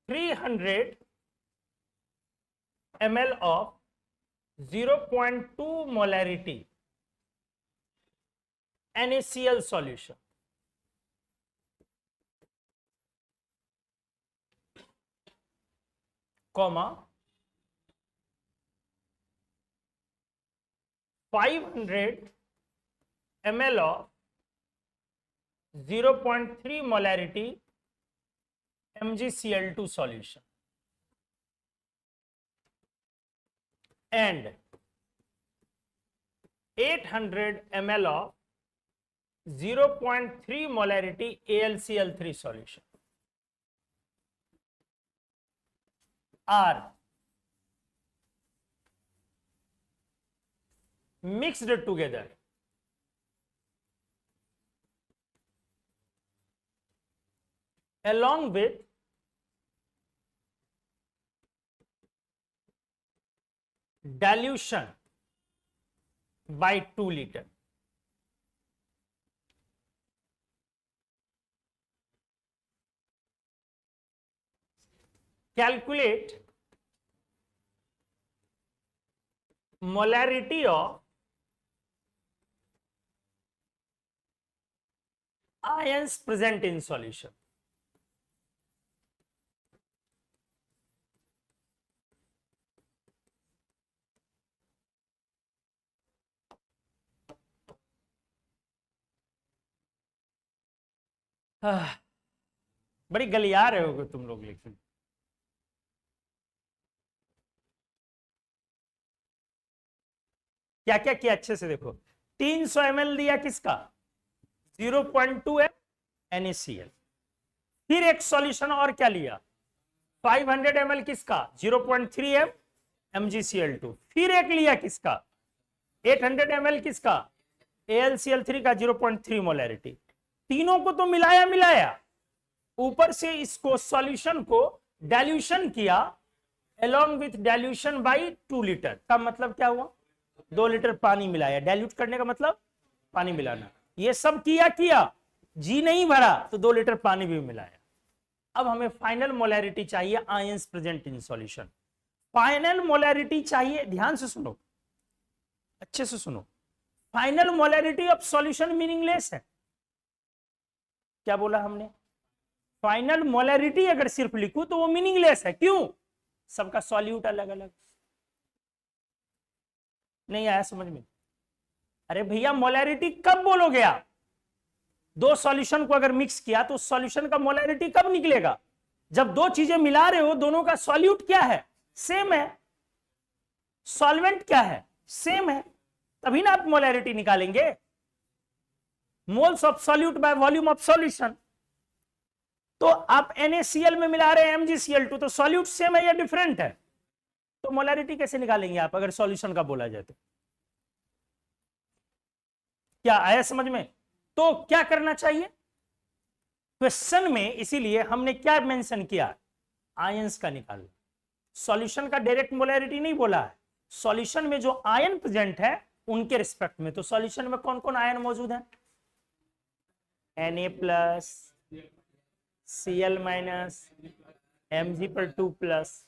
300 ml of 0.2 molarity NaCl solution comma 500 ml of 0.3 molarity MgCl2 solution and 800 ml of 0.3 molarity AlCl3 solution are mixed together along with dilution by 2 liter. Calculate molarity of ions present in solution. बड़ी गलियार है होगे तुम लोग, लेकिन क्या क्या किया अच्छे से देखो। 300 ml दिया किसका 0.2 NaCl, फिर एक सॉल्यूशन और क्या लिया 500 ml किसका 0.3 MgCl2, फिर एक लिया किसका 800 ml किसका AlCl3 का 0.3 मोलैरिटी। तीनों को तो मिलाया, ऊपर से इसको सॉल्यूशन को डाइल्यूशन किया along with dilution by 2 litre का मतलब क्या हुआ 2 लीटर पानी मिलाया। डाइल्यूट करने का मतलब पानी मिलाना, ये सब किया जी नहीं भरा तो 2 लीटर पानी भी मिलाया। अब हमें फाइनल मोलैरिटी चाहिए ions present in solution. Final molarity चाहिए, ध्यान से सुनो, अच्छे से सुनो। Final molarity of solution meaningless है। क्या बोला हमने? फाइनल मोलैरिटी अगर सिर्फ लिखूं तो वो मीनिंगलेस है। क्यों? सबका सॉल्यूट अलग अलग। नहीं आया समझ में? अरे भैया मोलैरिटी कब बोलोगे आप? दो सॉल्यूशन को अगर मिक्स किया तो सॉल्यूशन का मोलैरिटी कब निकलेगा? जब दो चीजें मिला रहे हो, दोनों का सॉल्यूट क्या है? सेम है। सॉल्वेंट क्या है? सेम है, तभी ना आप मोलैरिटी निकालेंगे। Moles of solute by volume of solution. तो आप NaCl में मिला रहे हैं MgCl2, तो सॉल्यूट सेम है या डिफरेंट है? तो मोलैरिटी कैसे निकालेंगे आप अगर सॉल्यूशन का बोला जाए तो? क्या आया समझ में? तो क्या करना चाहिए क्वेश्चन में, इसीलिए हमने क्या मेंशन किया, आयंस का निकाल। सॉल्यूशन का डायरेक्ट मोलैरिटी नहीं बोला है, सॉल्यूशन में जो आयन प्रेजेंट है उनके रिस्पेक्ट में। तो सॉल्यूशन में कौन कौन आयन मौजूद है? Na+, Cl-, Mg पर 2+,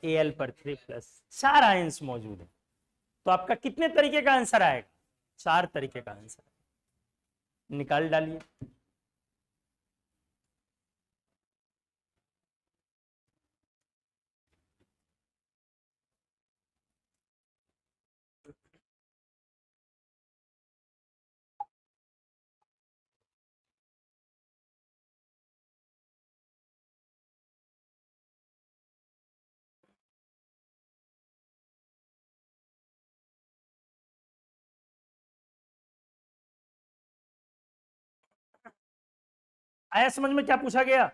Al पर 3+, 4 आयंस मौजूद है। तो आपका कितने तरीके का आंसर आएगा? 4 तरीके का आंसर। निकाल डालिए। आया समझ में क्या पूछा गया?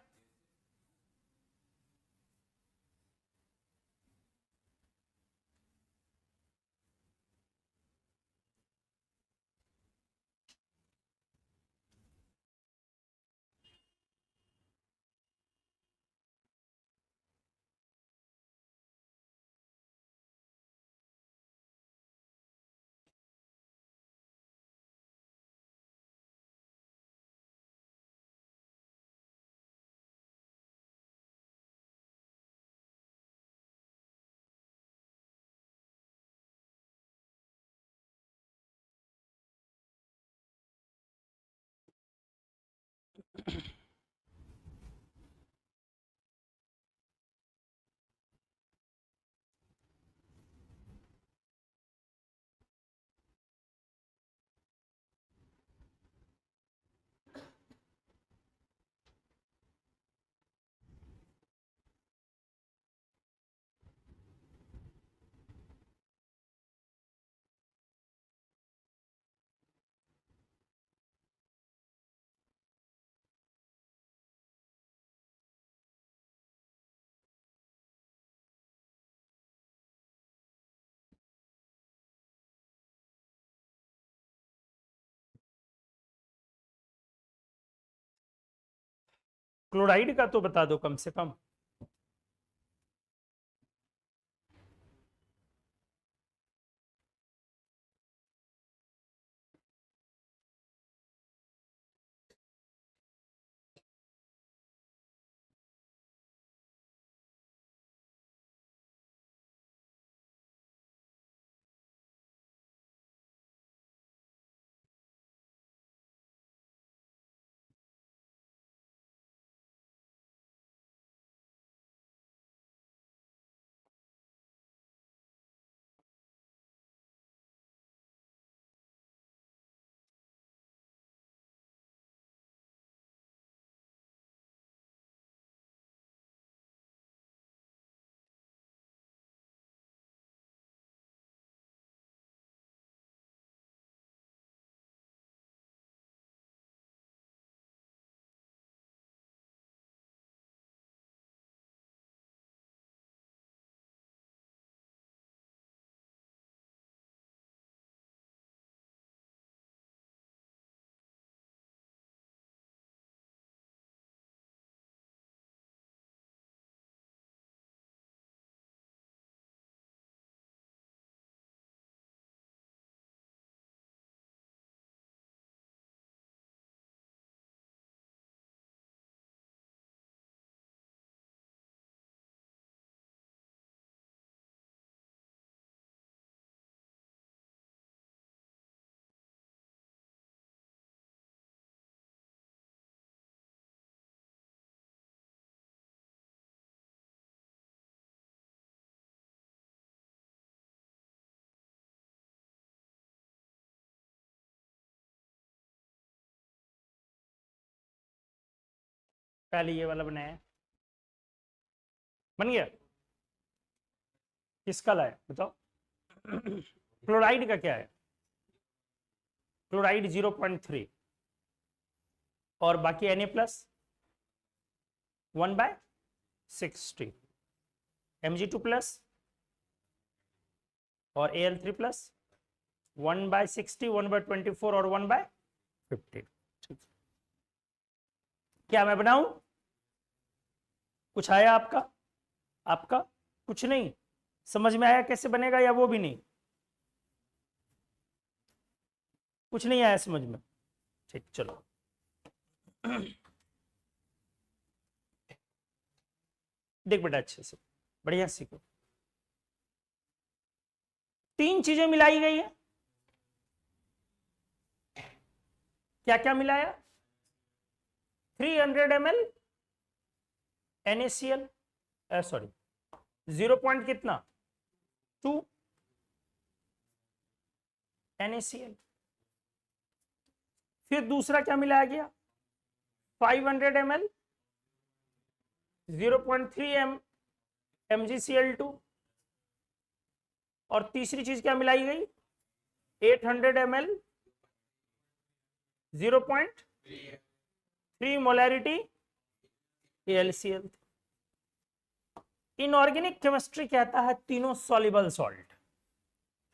क्लोराइड का तो बता दो कम से कम। पहले ये वाला बनाया, बन गया। किसका लाया बताओ? क्लोराइड का क्या है? क्लोराइड 0.3 और बाकी Na+ 1/60, Mg2+ और Al3+ 1/60, 1/24 और 1/50। क्या मैं बनाऊं? कुछ आया आपका? आपका कुछ नहीं समझ में आया कैसे बनेगा, या वो भी नहीं? कुछ नहीं आया समझ में? ठीक, चलो। देख बेटा, अच्छे से बढ़िया सीखो। 3 चीजें मिलाई गई है। क्या क्या मिलाया? 300 ml NaCl, सॉरी 0 पॉइंट कितना 2 NaCl। फिर दूसरा क्या मिलाया गया? 500 ml 0.3 MgCl2। और तीसरी चीज क्या मिलाई गई? 800 ml 0.3 molarity AlCl। Inorganic chemistry कहता है तीनों सॉल्युबल सॉल्ट।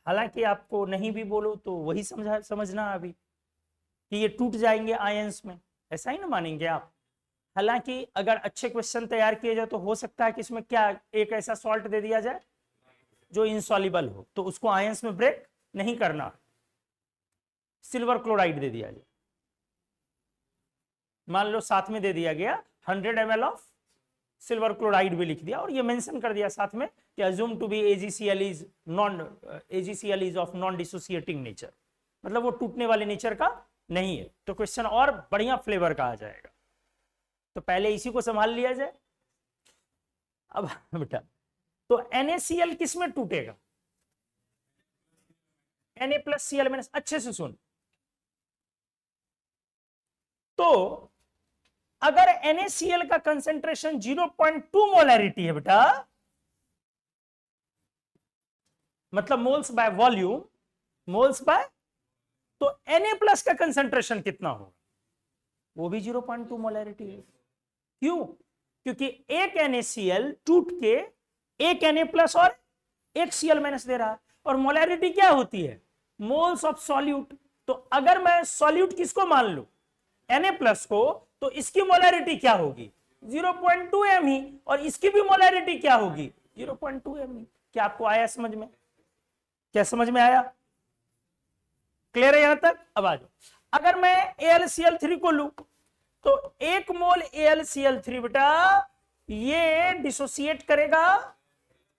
हालांकि आपको नहीं भी बोलो तो वही समझना अभी कि ये टूट जाएंगे आयंस में, ऐसा ही ना मानेंगे आप। हालांकि अगर अच्छे क्वेश्चन तैयार किए जाए तो हो सकता है कि इसमें क्या एक ऐसा सॉल्ट दे दिया जाए जो इनसॉल्युबल हो, तो उसको आयंस में ब्रेक नहीं करना, सिल्वर क्लोराइड दे दिया जाए। मान लो साथ में दे दिया गया 100 ml ऑफ सिल्वर क्लोराइड भी लिख दिया और ये मेंशन कर दिया साथ में कि assume to be AgCl is of non dissociating nature, मतलब वो टूटने वाले नेचर का नहीं है, तो क्वेश्चन और बढ़िया फ्लेवर का आ जाएगा। तो पहले इसी को संभाल लिया जाए। अब बेटा, तो NaCl किस में टूटेगा? Na+Cl-। अच्छे से सुन, तो अगर NaCl का कंसेंट्रेशन 0.2 मोलैरिटी है बेटा, मतलब moles by volume, moles bye, तो Na+ का कंसेंट्रेशन कितना होगा? वो भी 0.2 मोलैरिटी है। क्यों? क्योंकि एक NaCl टूट के एक Na+ और एक Cl- दे रहा है, और मोलैरिटी क्या होती है? Moles of solute. तो अगर मैं सॉल्यूट किसको मान लूं? Na+ को, तो इसकी मोलैरिटी क्या होगी? 0.2 me, और इसकी भी मोलैरिटी क्या होगी? 0.2 me। क्या आपको आया समझ में? क्या समझ में आया? क्लियर है यहां तक? अब आ जाओ, अगर मैं AlCl3 को लूं, तो 1 मोल AlCl3 बेटा ये डिसोसिएट करेगा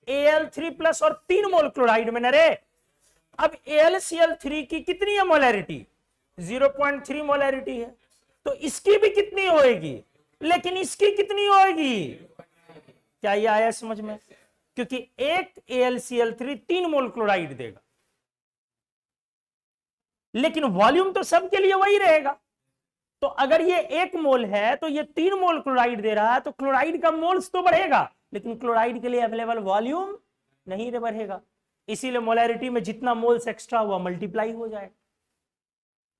Al3+ और 3 मोल क्लोराइड में। रे अब AlCl3 की कितनी है मोलैरिटी? 0.3 मोलैरिटी है, तो इसकी भी कितनी होएगी? लेकिन इसकी कितनी होएगी? क्या ये आया समझ में? क्योंकि एक AlCl3 3 मोल क्लोराइड देगा, लेकिन वॉल्यूम तो सबके लिए वही रहेगा। तो अगर ये 1 मोल है तो ये 3 मोल क्लोराइड दे रहा है, तो क्लोराइड का मोल्स तो बढ़ेगा, लेकिन क्लोराइड के लिए अवेलेबल वॉल्यूम नहीं बढ़ेगा। इसीलिए मोलैरिटी में जितना मोल्स एक्स्ट्रा हुआ मल्टीप्लाई हो जाए।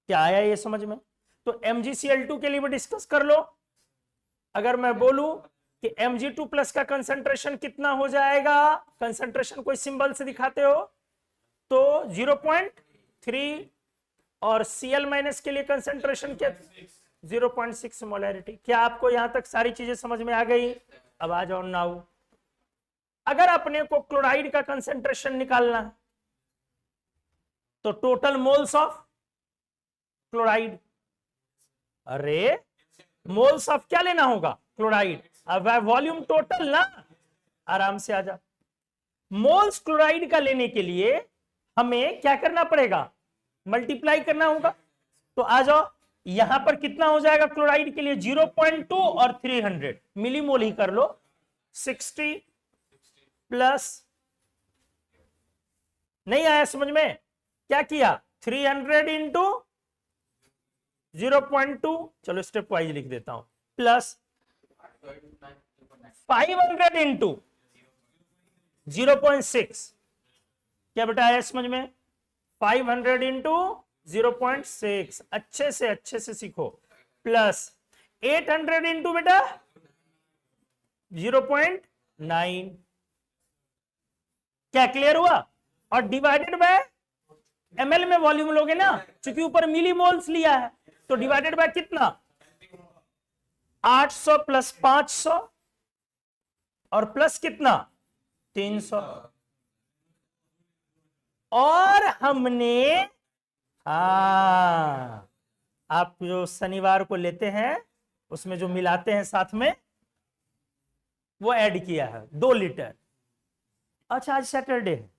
क्या आया ये समझ में? तो MgCl2 के लिए भी डिस्कस कर लो। अगर मैं बोलूं कि Mg2+ का कंसेंट्रेशन कितना हो जाएगा, कंसेंट्रेशन कोई सिंबल से दिखाते हो तो 0.3, और Cl- के लिए कंसेंट्रेशन क्या? 0.6 मोलैरिटी। क्या आपको यहां तक सारी चीजें समझ में आ गई? अब आ जाओ नाउ, अगर अपने को क्लोराइड का कंसेंट्रेशन निकालना है तो टोटल मोल्स ऑफ क्लोराइड, अरे मोल्स ऑफ क्या लेना होगा? क्लोराइड। अब वॉल्यूम टोटल ना, आराम से आ जा। मोल्स क्लोराइड का लेने के लिए हमें क्या करना पड़ेगा? मल्टीप्लाई करना होगा। तो आ जाओ, यहां पर कितना हो जाएगा क्लोराइड के लिए? 0.2 और 300 मिलीमोल ही कर लो। 60 प्लस, नहीं आया समझ में? क्या किया? 300 इंटू 0.2, चलो स्टेप वाइज लिख देता हूं, प्लस 500 इंटू 0.6। क्या बेटा आया समझ में? 500 इंटू 0.6, अच्छे से सीखो, प्लस 800 इंटू बेटा 0.9। क्या क्लियर हुआ? और डिवाइडेड बाय ml में वॉल्यूम लोगे ना, क्योंकि ऊपर मिली मोल्स लिया है, तो डिवाइडेड बाय कितना, 800 प्लस 500 और प्लस कितना 300। और हमने, आप जो शनिवार को लेते हैं उसमें जो मिलाते हैं साथ में, वो ऐड किया है 2 लीटर। अच्छा आज सैटरडे है,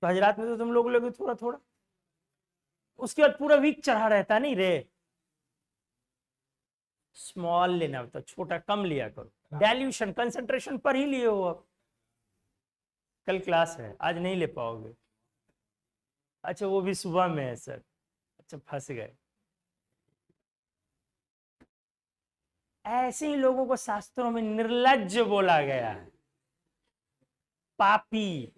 तो आज रात में तो तुम लोग लोगे थोड़ा थोड़ा, उसके बाद पूरा वीक चढ़ा रहता नहीं रे। स्मॉल लेना होता, छोटा कम लिया करो। डाइल्यूशन कंसंट्रेशन पर ही लिए हो अब, कल क्लास है आज नहीं ले पाओगे। अच्छा वो भी सुबह में है सर, अच्छा फंस गए। ऐसे ही लोगों को शास्त्रों में निर्लज्ज बोला गया है, पापी,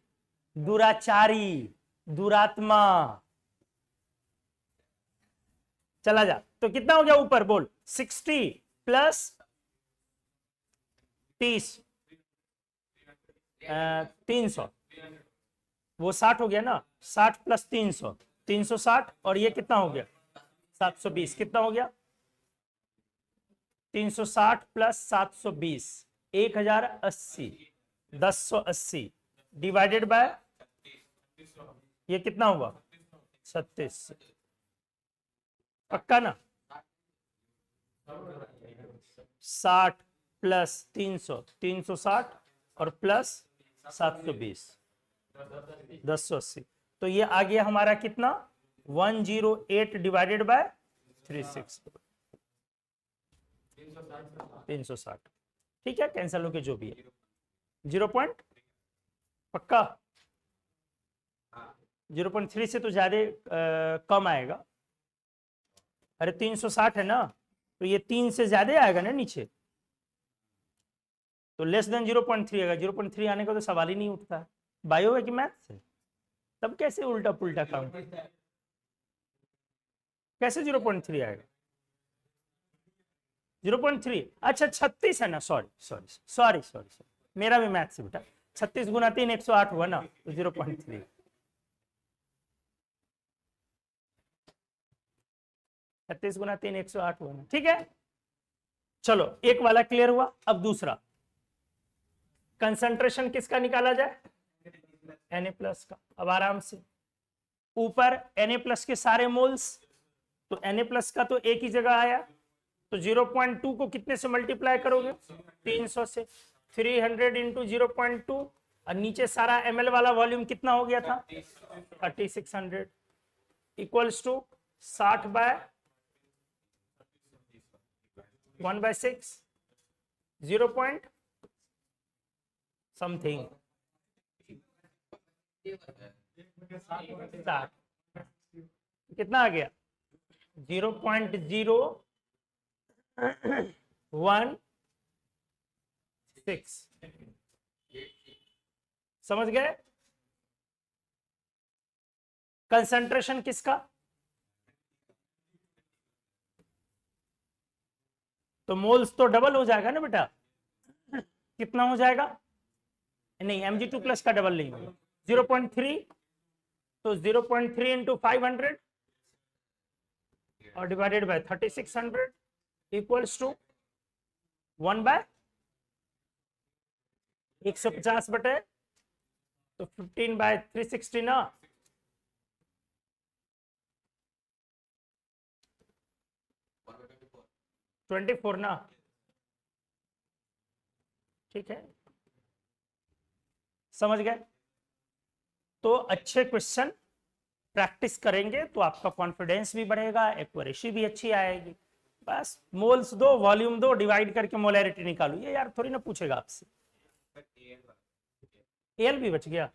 दुराचारी, दुरात्मा। चला जा, तो कितना हो गया ऊपर बोल, 60 प्लस 30 300, वो 60 हो गया ना, 60 प्लस 300 360, और ये कितना हो गया 720, कितना हो गया 360 प्लस 720 1080, 1080 डिवाइडेड बाय ये कितना हुआ 36, पक्का ना। 60 प्लस 300 360 और प्लस 720 1080, तो ये आ गया हमारा कितना 108 डिवाइडेड बाय 360, 360। ठीक है, कैंसल हो के जो भी है 0 पॉइंट, पक्का 0.3 से तो ज्यादा कम आएगा। अरे 360 है ना, तो ये 3 से ज्यादा आएगा ना नीचे, तो लेस देन 0.3 आएगा। 0.3 आने का तो सवाल ही नहीं उठता। बायो है कि मैथ्स है, तब कैसे उल्टा पुल्टा काम, कैसे 0.3 आएगा 0.3? अच्छा 36 है ना, sorry sorry sorry sorry sorry, मेरा भी मैथ्स बेटा। 36 गुना 3 108 हुआ ना, तो 0.3, 36 गुना 3 108 हुआ ना, ठीक है। चलो एक वाला क्लियर हुआ। अब दूसरा, कंसंट्रेशन किसका निकाला जाए, Na+ का। अब आराम से, ऊपर Na+ के सारे मोल्स, तो Na+ का तो एक ही जगह आया, तो 0.2 को कितने से मल्टीप्लाई करोगे 300 से, 300 इंटू 0.2, और नीचे सारा ml वाला वॉल्यूम कितना हो गया था 3600, equals to 60 by 1/6, 0 point something 60, कितना आ गया 0.016। समझ गए कंसंट्रेशन किसका, तो मोल्स तो डबल हो जाएगा ना बेटा, कितना हो जाएगा, नहीं Mg2+ का डबल नहीं होगा 0.3, तो 0.3 इंटू 500 और डिवाइडेड बाय 3600 इक्वल्स टू 1/150 बटे, तो 15/360 ना, तो 24 ना, ठीक है। समझ गए, तो अच्छे क्वेश्चन प्रैक्टिस करेंगे तो आपका कॉन्फिडेंस भी बढ़ेगा, एक्यूरेसी भी अच्छी आएगी। बस मोल्स दो, वॉल्यूम दो, डिवाइड करके मोलैरिटी निकालो, ये यार थोड़ी ना पूछेगा आपसे। एल भी बच गया,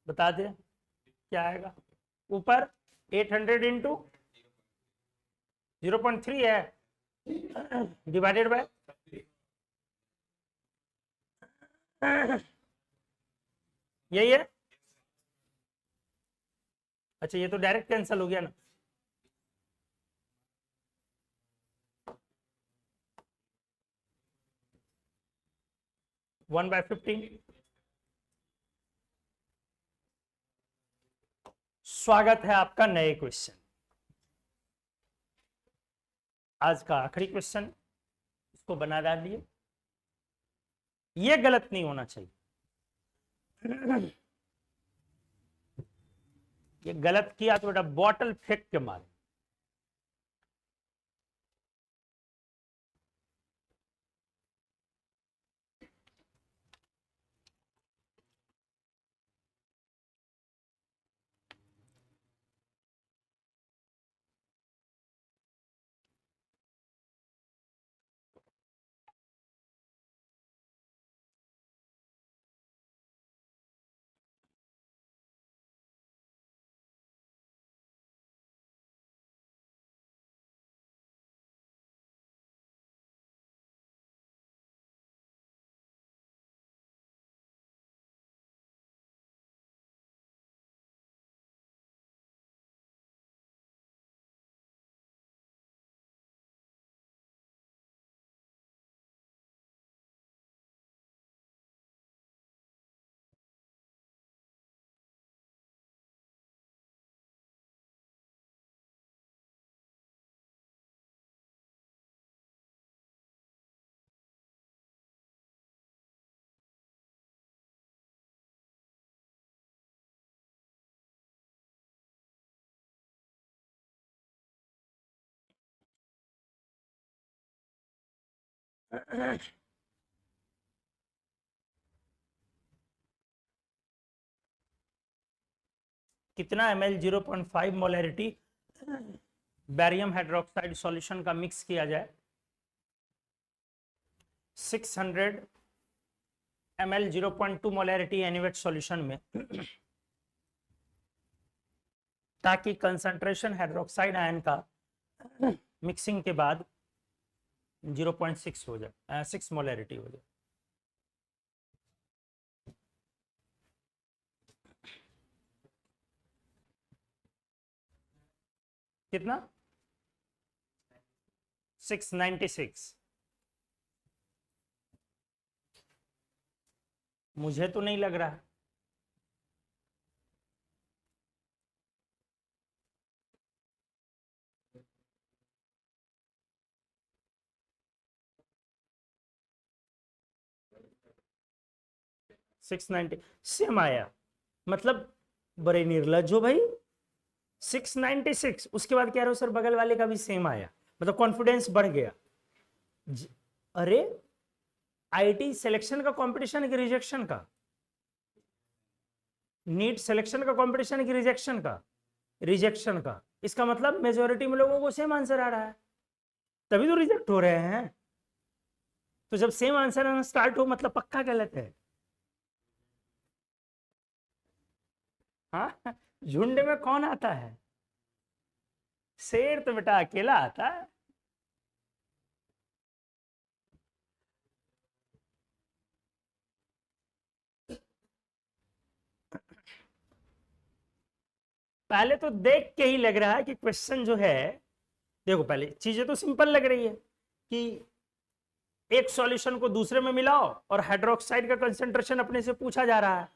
बता दे क्या आएगा ऊपर, 800 इंटू 0.3 है डिवाइडेड बाय यही है। अच्छा ये तो डायरेक्ट कैंसिल हो गया ना, वन बाय 15, स्वागत है आपका नए क्वेश्चन। आज का आखिरी क्वेश्चन, इसको बना डालिए। ये गलत नहीं होना चाहिए। ये गलत किया तो बेटा बॉटल फेंक के मारे। कितना ml 0.5 molarity barium hydroxide solution का मिक्स किया जाए 600 ml 0.2 मोलैरिटी एनिवेट सॉल्यूशन में, ताकि कंसंट्रेशन हाइड्रोक्साइड आयन का मिक्सिंग के बाद 0.6 हो जाए, 6 मोलैरिटी हो जाए। कितना? 696। मुझे तो नहीं लग रहा। सिक्स 90 सेम आया, मतलब बड़े निर्लज हो भाई। 696 उसके बाद कह रहे हो सर बगल वाले का भी सेम आया, मतलब कॉन्फिडेंस बढ़ गया। अरे आईटी सिलेक्शन का कंपटीशन है कि रिजेक्शन का? नीट सिलेक्शन का कंपटीशन है कि रिजेक्शन का? रिजेक्शन का। इसका मतलब मेजोरिटी में लोगों को सेम आंसर आ रहा है, तभी तो रिजेक्ट हो रहे हैं। तो जब सेम आंसर आना स्टार्ट हो मतलब पक्का गलत है। हाँ, झुंड में कौन आता है? शेर तो बेटा अकेला आता है। पहले तो देख के ही लग रहा है कि क्वेश्चन जो है, देखो पहले चीजें तो सिंपल लग रही है कि एक सॉल्यूशन को दूसरे में मिलाओ और हाइड्रोक्साइड का कंसेंट्रेशन अपने से पूछा जा रहा है,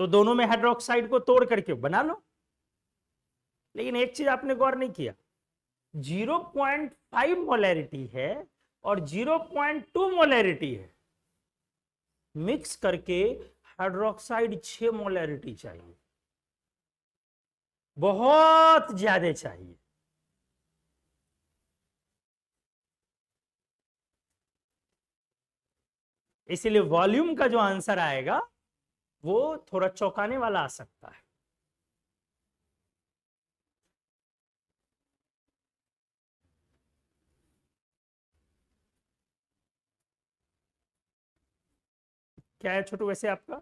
तो दोनों में हाइड्रोक्साइड को तोड़ करके बना लो। लेकिन एक चीज आपने गौर नहीं किया, 0.5 मोलैरिटी है और 0.2 मोलैरिटी है, मिक्स करके हाइड्रोक्साइड 6 मोलैरिटी चाहिए, बहुत ज्यादा चाहिए। इसीलिए वॉल्यूम का जो आंसर आएगा वो थोड़ा चौंकाने वाला आ सकता है। क्या है छोटू वैसे आपका?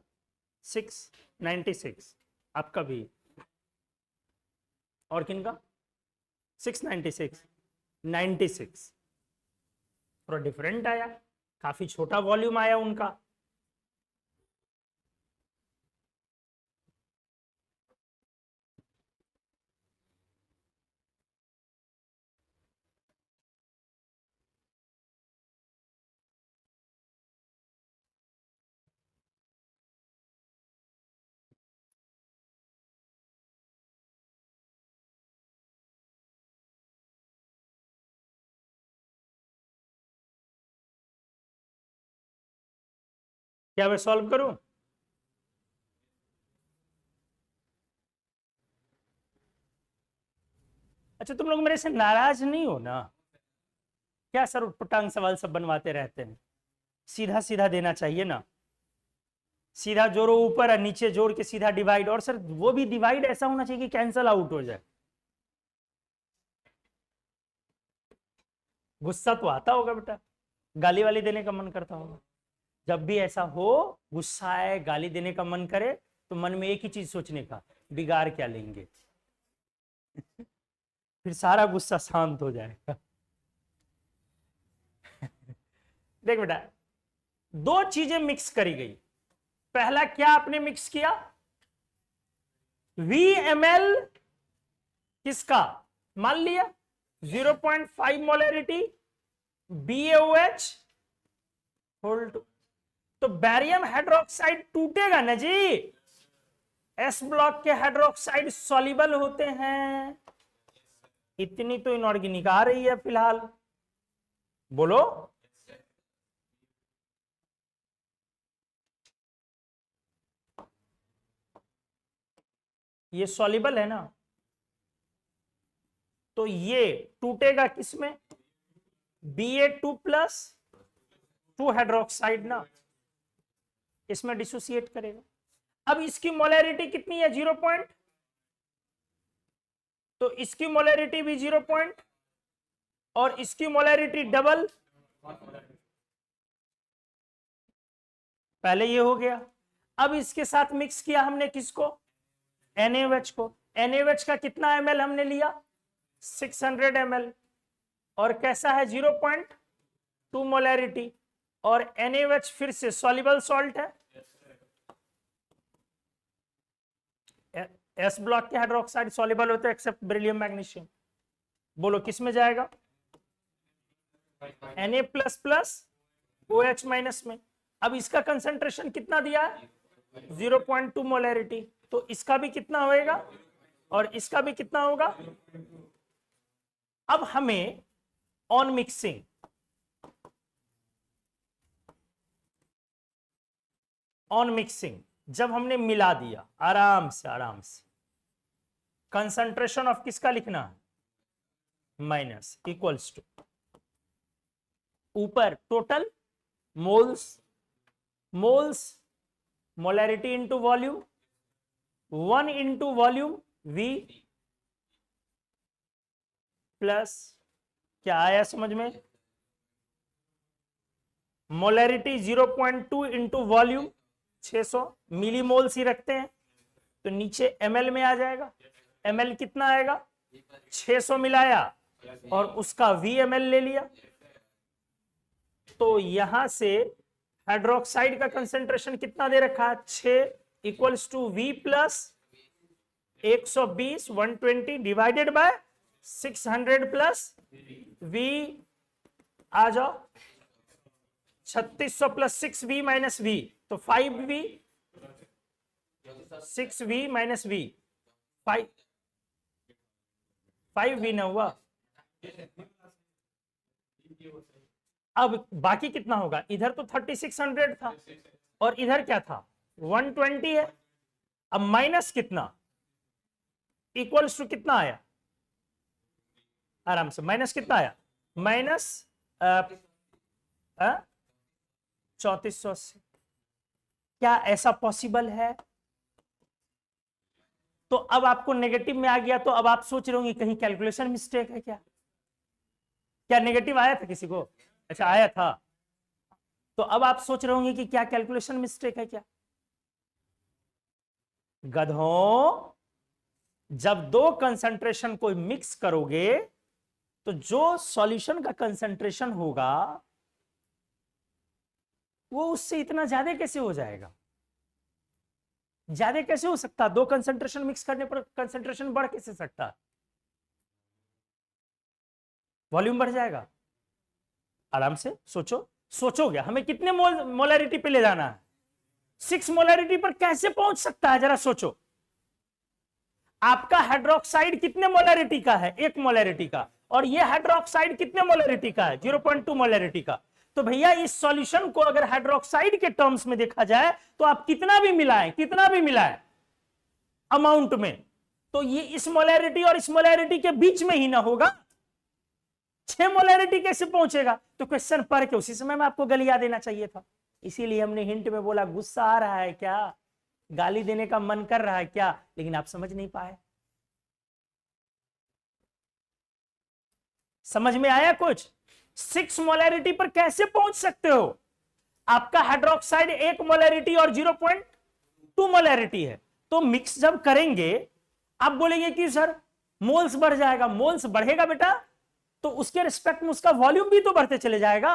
696 आपका भी, और किन का? 696 96 थोड़ा डिफरेंट आया, काफी छोटा वॉल्यूम आया उनका। क्या मैं सॉल्व करूं? अच्छा, तुम लोग मेरे से नाराज नहीं हो ना? क्या सर उटपटांग सवाल सब बनवाते रहते हैं? सीधा सीधा देना चाहिए ना। सीधा जोड़ो ऊपर और नीचे जोड़ के सीधा डिवाइड, और सर वो भी डिवाइड ऐसा होना चाहिए कि कैंसल आउट हो जाए। गुस्सा तो आता होगा बेटा, गाली वाली देने का मन करता होगा। जब भी ऐसा हो, गुस्सा आए, गाली देने का मन करे, तो मन में एक ही चीज सोचने का, बिगाड़ क्या लेंगे। फिर सारा गुस्सा शांत हो जाएगा। देख बेटा, दो चीजें मिक्स करी गई। पहला क्या आपने मिक्स किया? VML किसका मान लिया? 0.5 मोलरिटी BaOH होल्ड। तो बैरियम हाइड्रोक्साइड टूटेगा ना जी। एस ब्लॉक के हाइड्रोक्साइड सॉल्युबल होते हैं। इतनी तो इनऑर्गेनिक आ रही है फिलहाल, बोलो। ये सॉल्युबल है ना, तो ये टूटेगा किसमें? Ba2 प्लस 2 हाइड्रोक्साइड ना, इसमें डिसोसिएट करेगा। अब इसकी मोलैरिटी कितनी है? 0 पॉइंट, तो इसकी मोलैरिटी भी 0 पॉइंट, और इसकी मोलैरिटी डबल। पहले ये हो गया। अब इसके साथ मिक्स किया हमने किसको? NaOH को। NaOH का कितना ml हमने लिया? 600 ml, और कैसा है? 0.2 मोलैरिटी, और NaOH फिर से सॉल्युबल सॉल्ट है। एस ब्लॉक के हाइड्रोक्साइड सॉल्युबल होते हैं एक्सेप्ट बेरिलियम मैग्नीशियम। बोलो किस में जाएगा? Na++ OH- में। अब इसका कंसंट्रेशन कितना दिया है? 0.2 मोलैरिटी, तो इसका भी कितना होएगा और इसका भी कितना होगा? अब हमें ऑन मिक्सिंग जब हमने मिला दिया आराम से, कंसंट्रेशन ऑफ किसका लिखना है? माइनस इक्वल्स टू ऊपर total moles, molarity into volume, 1 into volume V plus, क्या आया समझ में? मोलैरिटी 0.2 इंटू वॉल्यूम 600 मिलीमोल्स ही रखते हैं, तो नीचे ml में आ जाएगा। ml कितना आएगा? 600 मिलाया और उसका VML ले लिया, तो यहां से हाइड्रोक्साइड का कंसेंट्रेशन कितना दे रखा है? 6 equals to V plus 120 120 divided by 600 plus V। आ जाओ, 3600 प्लस 6V माइनस V, तो 5V, 6V minus V, 5V ना हुआ। अब बाकी कितना होगा? इधर तो 3600 था और इधर क्या था? 120 है। अब माइनस कितना? इक्वल्स टू कितना आया? आराम से, माइनस कितना आया? माइनस 3480। क्या ऐसा पॉसिबल है? तो अब आपको नेगेटिव में आ गया, तो अब आप सोच रहे होंगे कहीं कैलकुलेशन मिस्टेक है क्या? क्या नेगेटिव आया था किसी को? अच्छा आया था। तो अब आप सोच रहे होंगे कि क्या कैलकुलेशन मिस्टेक है क्या? गधों, जब दो कंसंट्रेशन को मिक्स करोगे तो जो सॉल्यूशन का कंसंट्रेशन होगा वो उससे इतना ज्यादा कैसे हो जाएगा? ज्यादा कैसे हो सकता? दो कंसंट्रेशन मिक्स करने पर कंसंट्रेशन बढ़ कैसे सकता? वॉल्यूम बढ़ जाएगा। आराम से सोचो, सोचोगे हमें कितने मोलैरिटी पे ले जाना है? 6 मोलैरिटी पर कैसे पहुंच सकता है? जरा सोचो। आपका हाइड्रोक्साइड कितने मोलैरिटी का है? 1 मोलैरिटी का, और ये हाइड्रोक्साइड कितने मोलैरिटी का है? 0.2 मोलैरिटी का। तो भैया इस सॉल्यूशन को अगर हाइड्रोक्साइड के टर्म्स में देखा जाए तो आप कितना भी मिलाएं अमाउंट में, तो ये इस मोलैरिटी और इस मोलैरिटी के बीच में ही ना होगा, 6 मोलैरिटी कैसे पहुंचेगा? तो क्वेश्चन पढ़ के उसी समय में आपको गलिया देना चाहिए था। इसीलिए हमने हिंट में बोला गुस्सा आ रहा है क्या, गाली देने का मन कर रहा है क्या, लेकिन आप समझ नहीं पाए। समझ में आया कुछ? 6 मोलैरिटी पर कैसे पहुंच सकते हो? आपका हाइड्रोक्साइड 1 मोलैरिटी और 0.2 मोलैरिटी है, तो मिक्स जब करेंगे आप बोलेंगे कि सर मोल्स बढ़ जाएगा। मोल्स बढ़ेगा बेटा तो उसके रिस्पेक्ट में उसका वॉल्यूम भी तो बढ़ते चले जाएगा।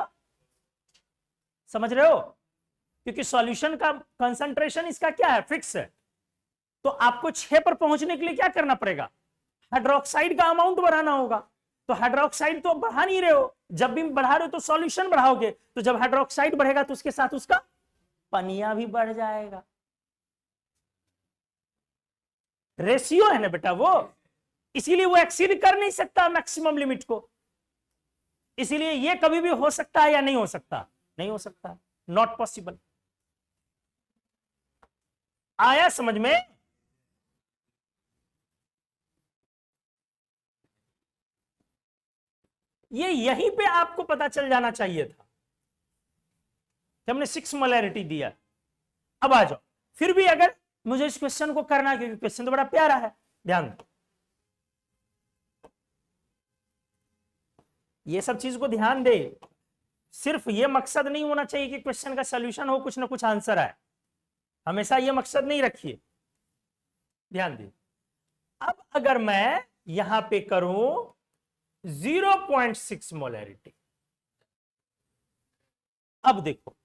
समझ रहे हो? क्योंकि सॉल्यूशन का कंसंट्रेशन इसका क्या है, फिक्स है। तो आपको 6 पर पहुंचने के लिए क्या करना पड़ेगा? हाइड्रोक्साइड का अमाउंट बढ़ाना होगा। तो हाइड्रोक्साइड तो बढ़ा नहीं रहे हो, जब भी बढ़ा रहे हो तो सॉल्यूशन बढ़ाओगे, तो जब हाइड्रोक्साइड बढ़ेगा तो उसके साथ उसका पनिया भी बढ़ जाएगा। रेशियो है ना बेटा वो, इसीलिए वो एक्सीड कर नहीं सकता मैक्सिमम लिमिट को। इसीलिए ये कभी भी हो सकता है या नहीं हो सकता? नहीं हो सकता, नॉट पॉसिबल। आया समझ में? ये यहीं पे आपको पता चल जाना चाहिए था कि हमने 6 मोलैरिटी दिया। अब आ जाओ, फिर भी अगर मुझे इस क्वेश्चन को करना है, क्योंकि क्वेश्चन तो बड़ा प्यारा है, ध्यान दो, ये सब चीज को ध्यान दे। सिर्फ ये मकसद नहीं होना चाहिए कि क्वेश्चन का सॉल्यूशन हो, कुछ ना कुछ आंसर आए, हमेशा ये मकसद नहीं रखिए। ध्यान दे, अब अगर मैं यहां पे करूं 0.6 मोलैरिटी, अब देखो,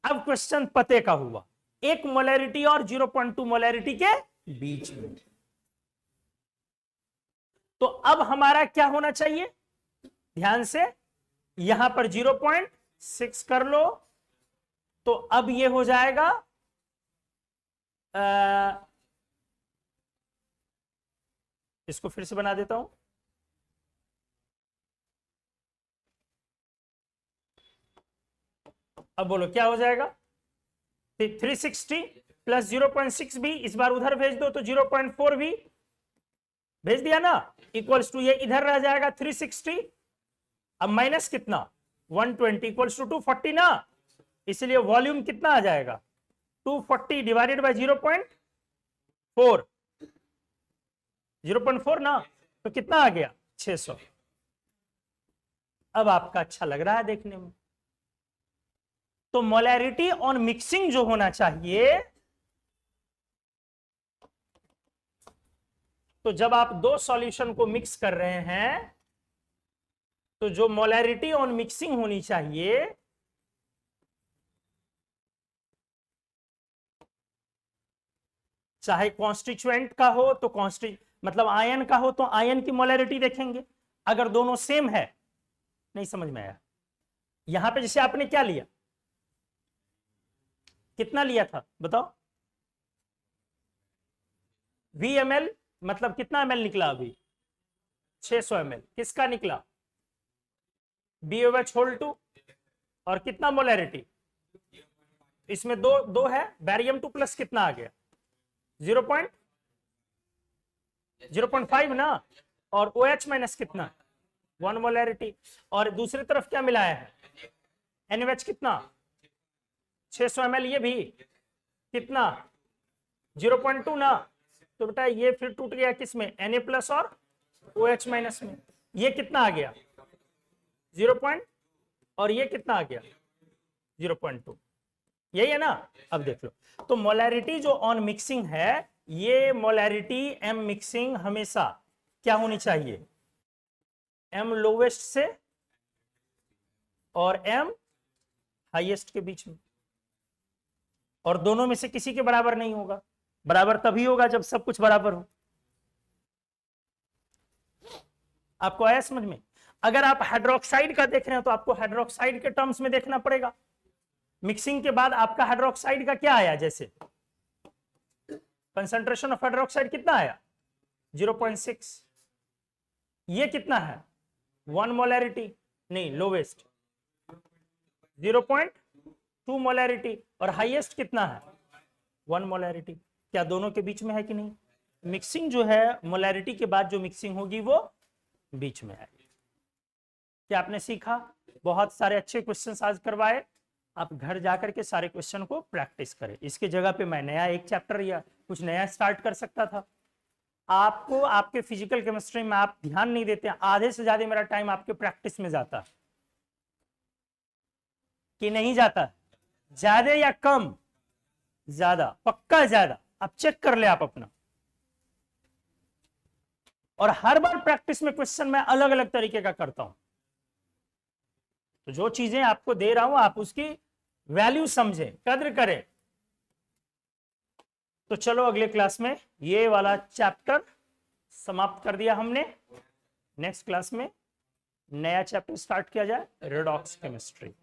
अब क्वेश्चन पते का हुआ, 1 मोलैरिटी और 0.2 मोलैरिटी के बीच में। तो अब हमारा क्या होना चाहिए? ध्यान से, यहां पर 0.6 कर लो, तो अब ये हो जाएगा इसको फिर से बना देता हूं, अब बोलो क्या हो जाएगा? 360 प्लस 0.6 भी इस बार उधर भेज दो, तो 0.4 भी भेज दिया ना, इक्वल्स टू ये इधर रह जाएगा 360, अब माइनस कितना 120 इक्वल्स टू 240 ना, इसलिए वॉल्यूम कितना आ जाएगा 240 डिवाइडेड बाय 0.4, 0.4 ना, तो कितना आ गया 600। अब आपका अच्छा लग रहा है देखने में। तो मोलैरिटी ऑन मिक्सिंग जो होना चाहिए, तो जब आप दो सॉल्यूशन को मिक्स कर रहे हैं तो जो मोलैरिटी ऑन मिक्सिंग होनी चाहिए चाहे कॉन्स्टिट्यूएंट का हो तो मतलब आयन का हो तो आयन की मोलैरिटी देखेंगे, अगर दोनों सेम है। नहीं समझ में आया? यहां पे जैसे आपने क्या लिया, कितना लिया था बताओ? VmL, मतलब कितना ml निकला अभी? 600 ml। किसका निकला? BOH होल 2, और कितना मोलैरिटी इसमें? दो है, बैरियम 2 प्लस कितना आ गया 0.5 ना, और OH माइनस कितना 1 मोलैरिटी, और दूसरी तरफ क्या मिलाया है NaOH कितना 600 ml, ये भी कितना 0.2 ना, तो बेटा ये फिर टूट गया किसमें Na प्लस और OH माइनस में, ये कितना आ गया 0. और ये कितना आ गया 0.2, यही है ना। अब देख लो, तो मोलैरिटी जो ऑन मिक्सिंग है, ये मोलैरिटी M मिक्सिंग हमेशा क्या होनी चाहिए, M लोवेस्ट से और M हाईएस्ट के बीच में, और दोनों में से किसी के बराबर नहीं होगा। बराबर तभी होगा जब सब कुछ बराबर हो। आपको आया समझ में? अगर आप हाइड्रोक्साइड का देख रहे हैं तो आपको हाइड्रोक्साइड के टर्म्स में देखना पड़ेगा। मिक्सिंग के बाद आपका हाइड्रोक्साइड का क्या आया, जैसे कंसंट्रेशन ऑफ हाइड्रोक्साइड कितना आया 0.6, ये कितना है 1 मोलैरिटी, नहीं लोवेस्ट, 0.2 मोलैरिटी, और हाईएस्ट कितना है 1 मोलैरिटी। क्या दोनों के बीच में है कि नहीं? मिक्सिंग जो है मोलैरिटी के बाद जो मिक्सिंग होगी वो बीच में आएगी। क्या आपने सीखा? बहुत सारे अच्छे क्वेश्चंस आज करवाए, आप घर जाकर के सारे क्वेश्चन को प्रैक्टिस करें। इसके जगह पे मैं नया एक चैप्टर या कुछ नया स्टार्ट कर सकता था। आपको आपके फिजिकल केमिस्ट्री में आप ध्यान नहीं देते, आधे से ज्यादा मेरा टाइम आपके प्रैक्टिस में जाता है कि नहीं जाता? ज्यादा या कम? ज्यादा, पक्का ज्यादा। आप चेक कर ले आप अपना। और हर बार प्रैक्टिस में क्वेश्चन मैं अलग अलग तरीके का करता हूं। तो जो चीजें आपको दे रहा हूं आप उसकी वैल्यू समझे, कद्र करें। तो चलो अगले क्लास में ये वाला चैप्टर समाप्त कर दिया हमने। नेक्स्ट क्लास में नया चैप्टर स्टार्ट किया जाए, रेडॉक्स केमिस्ट्री।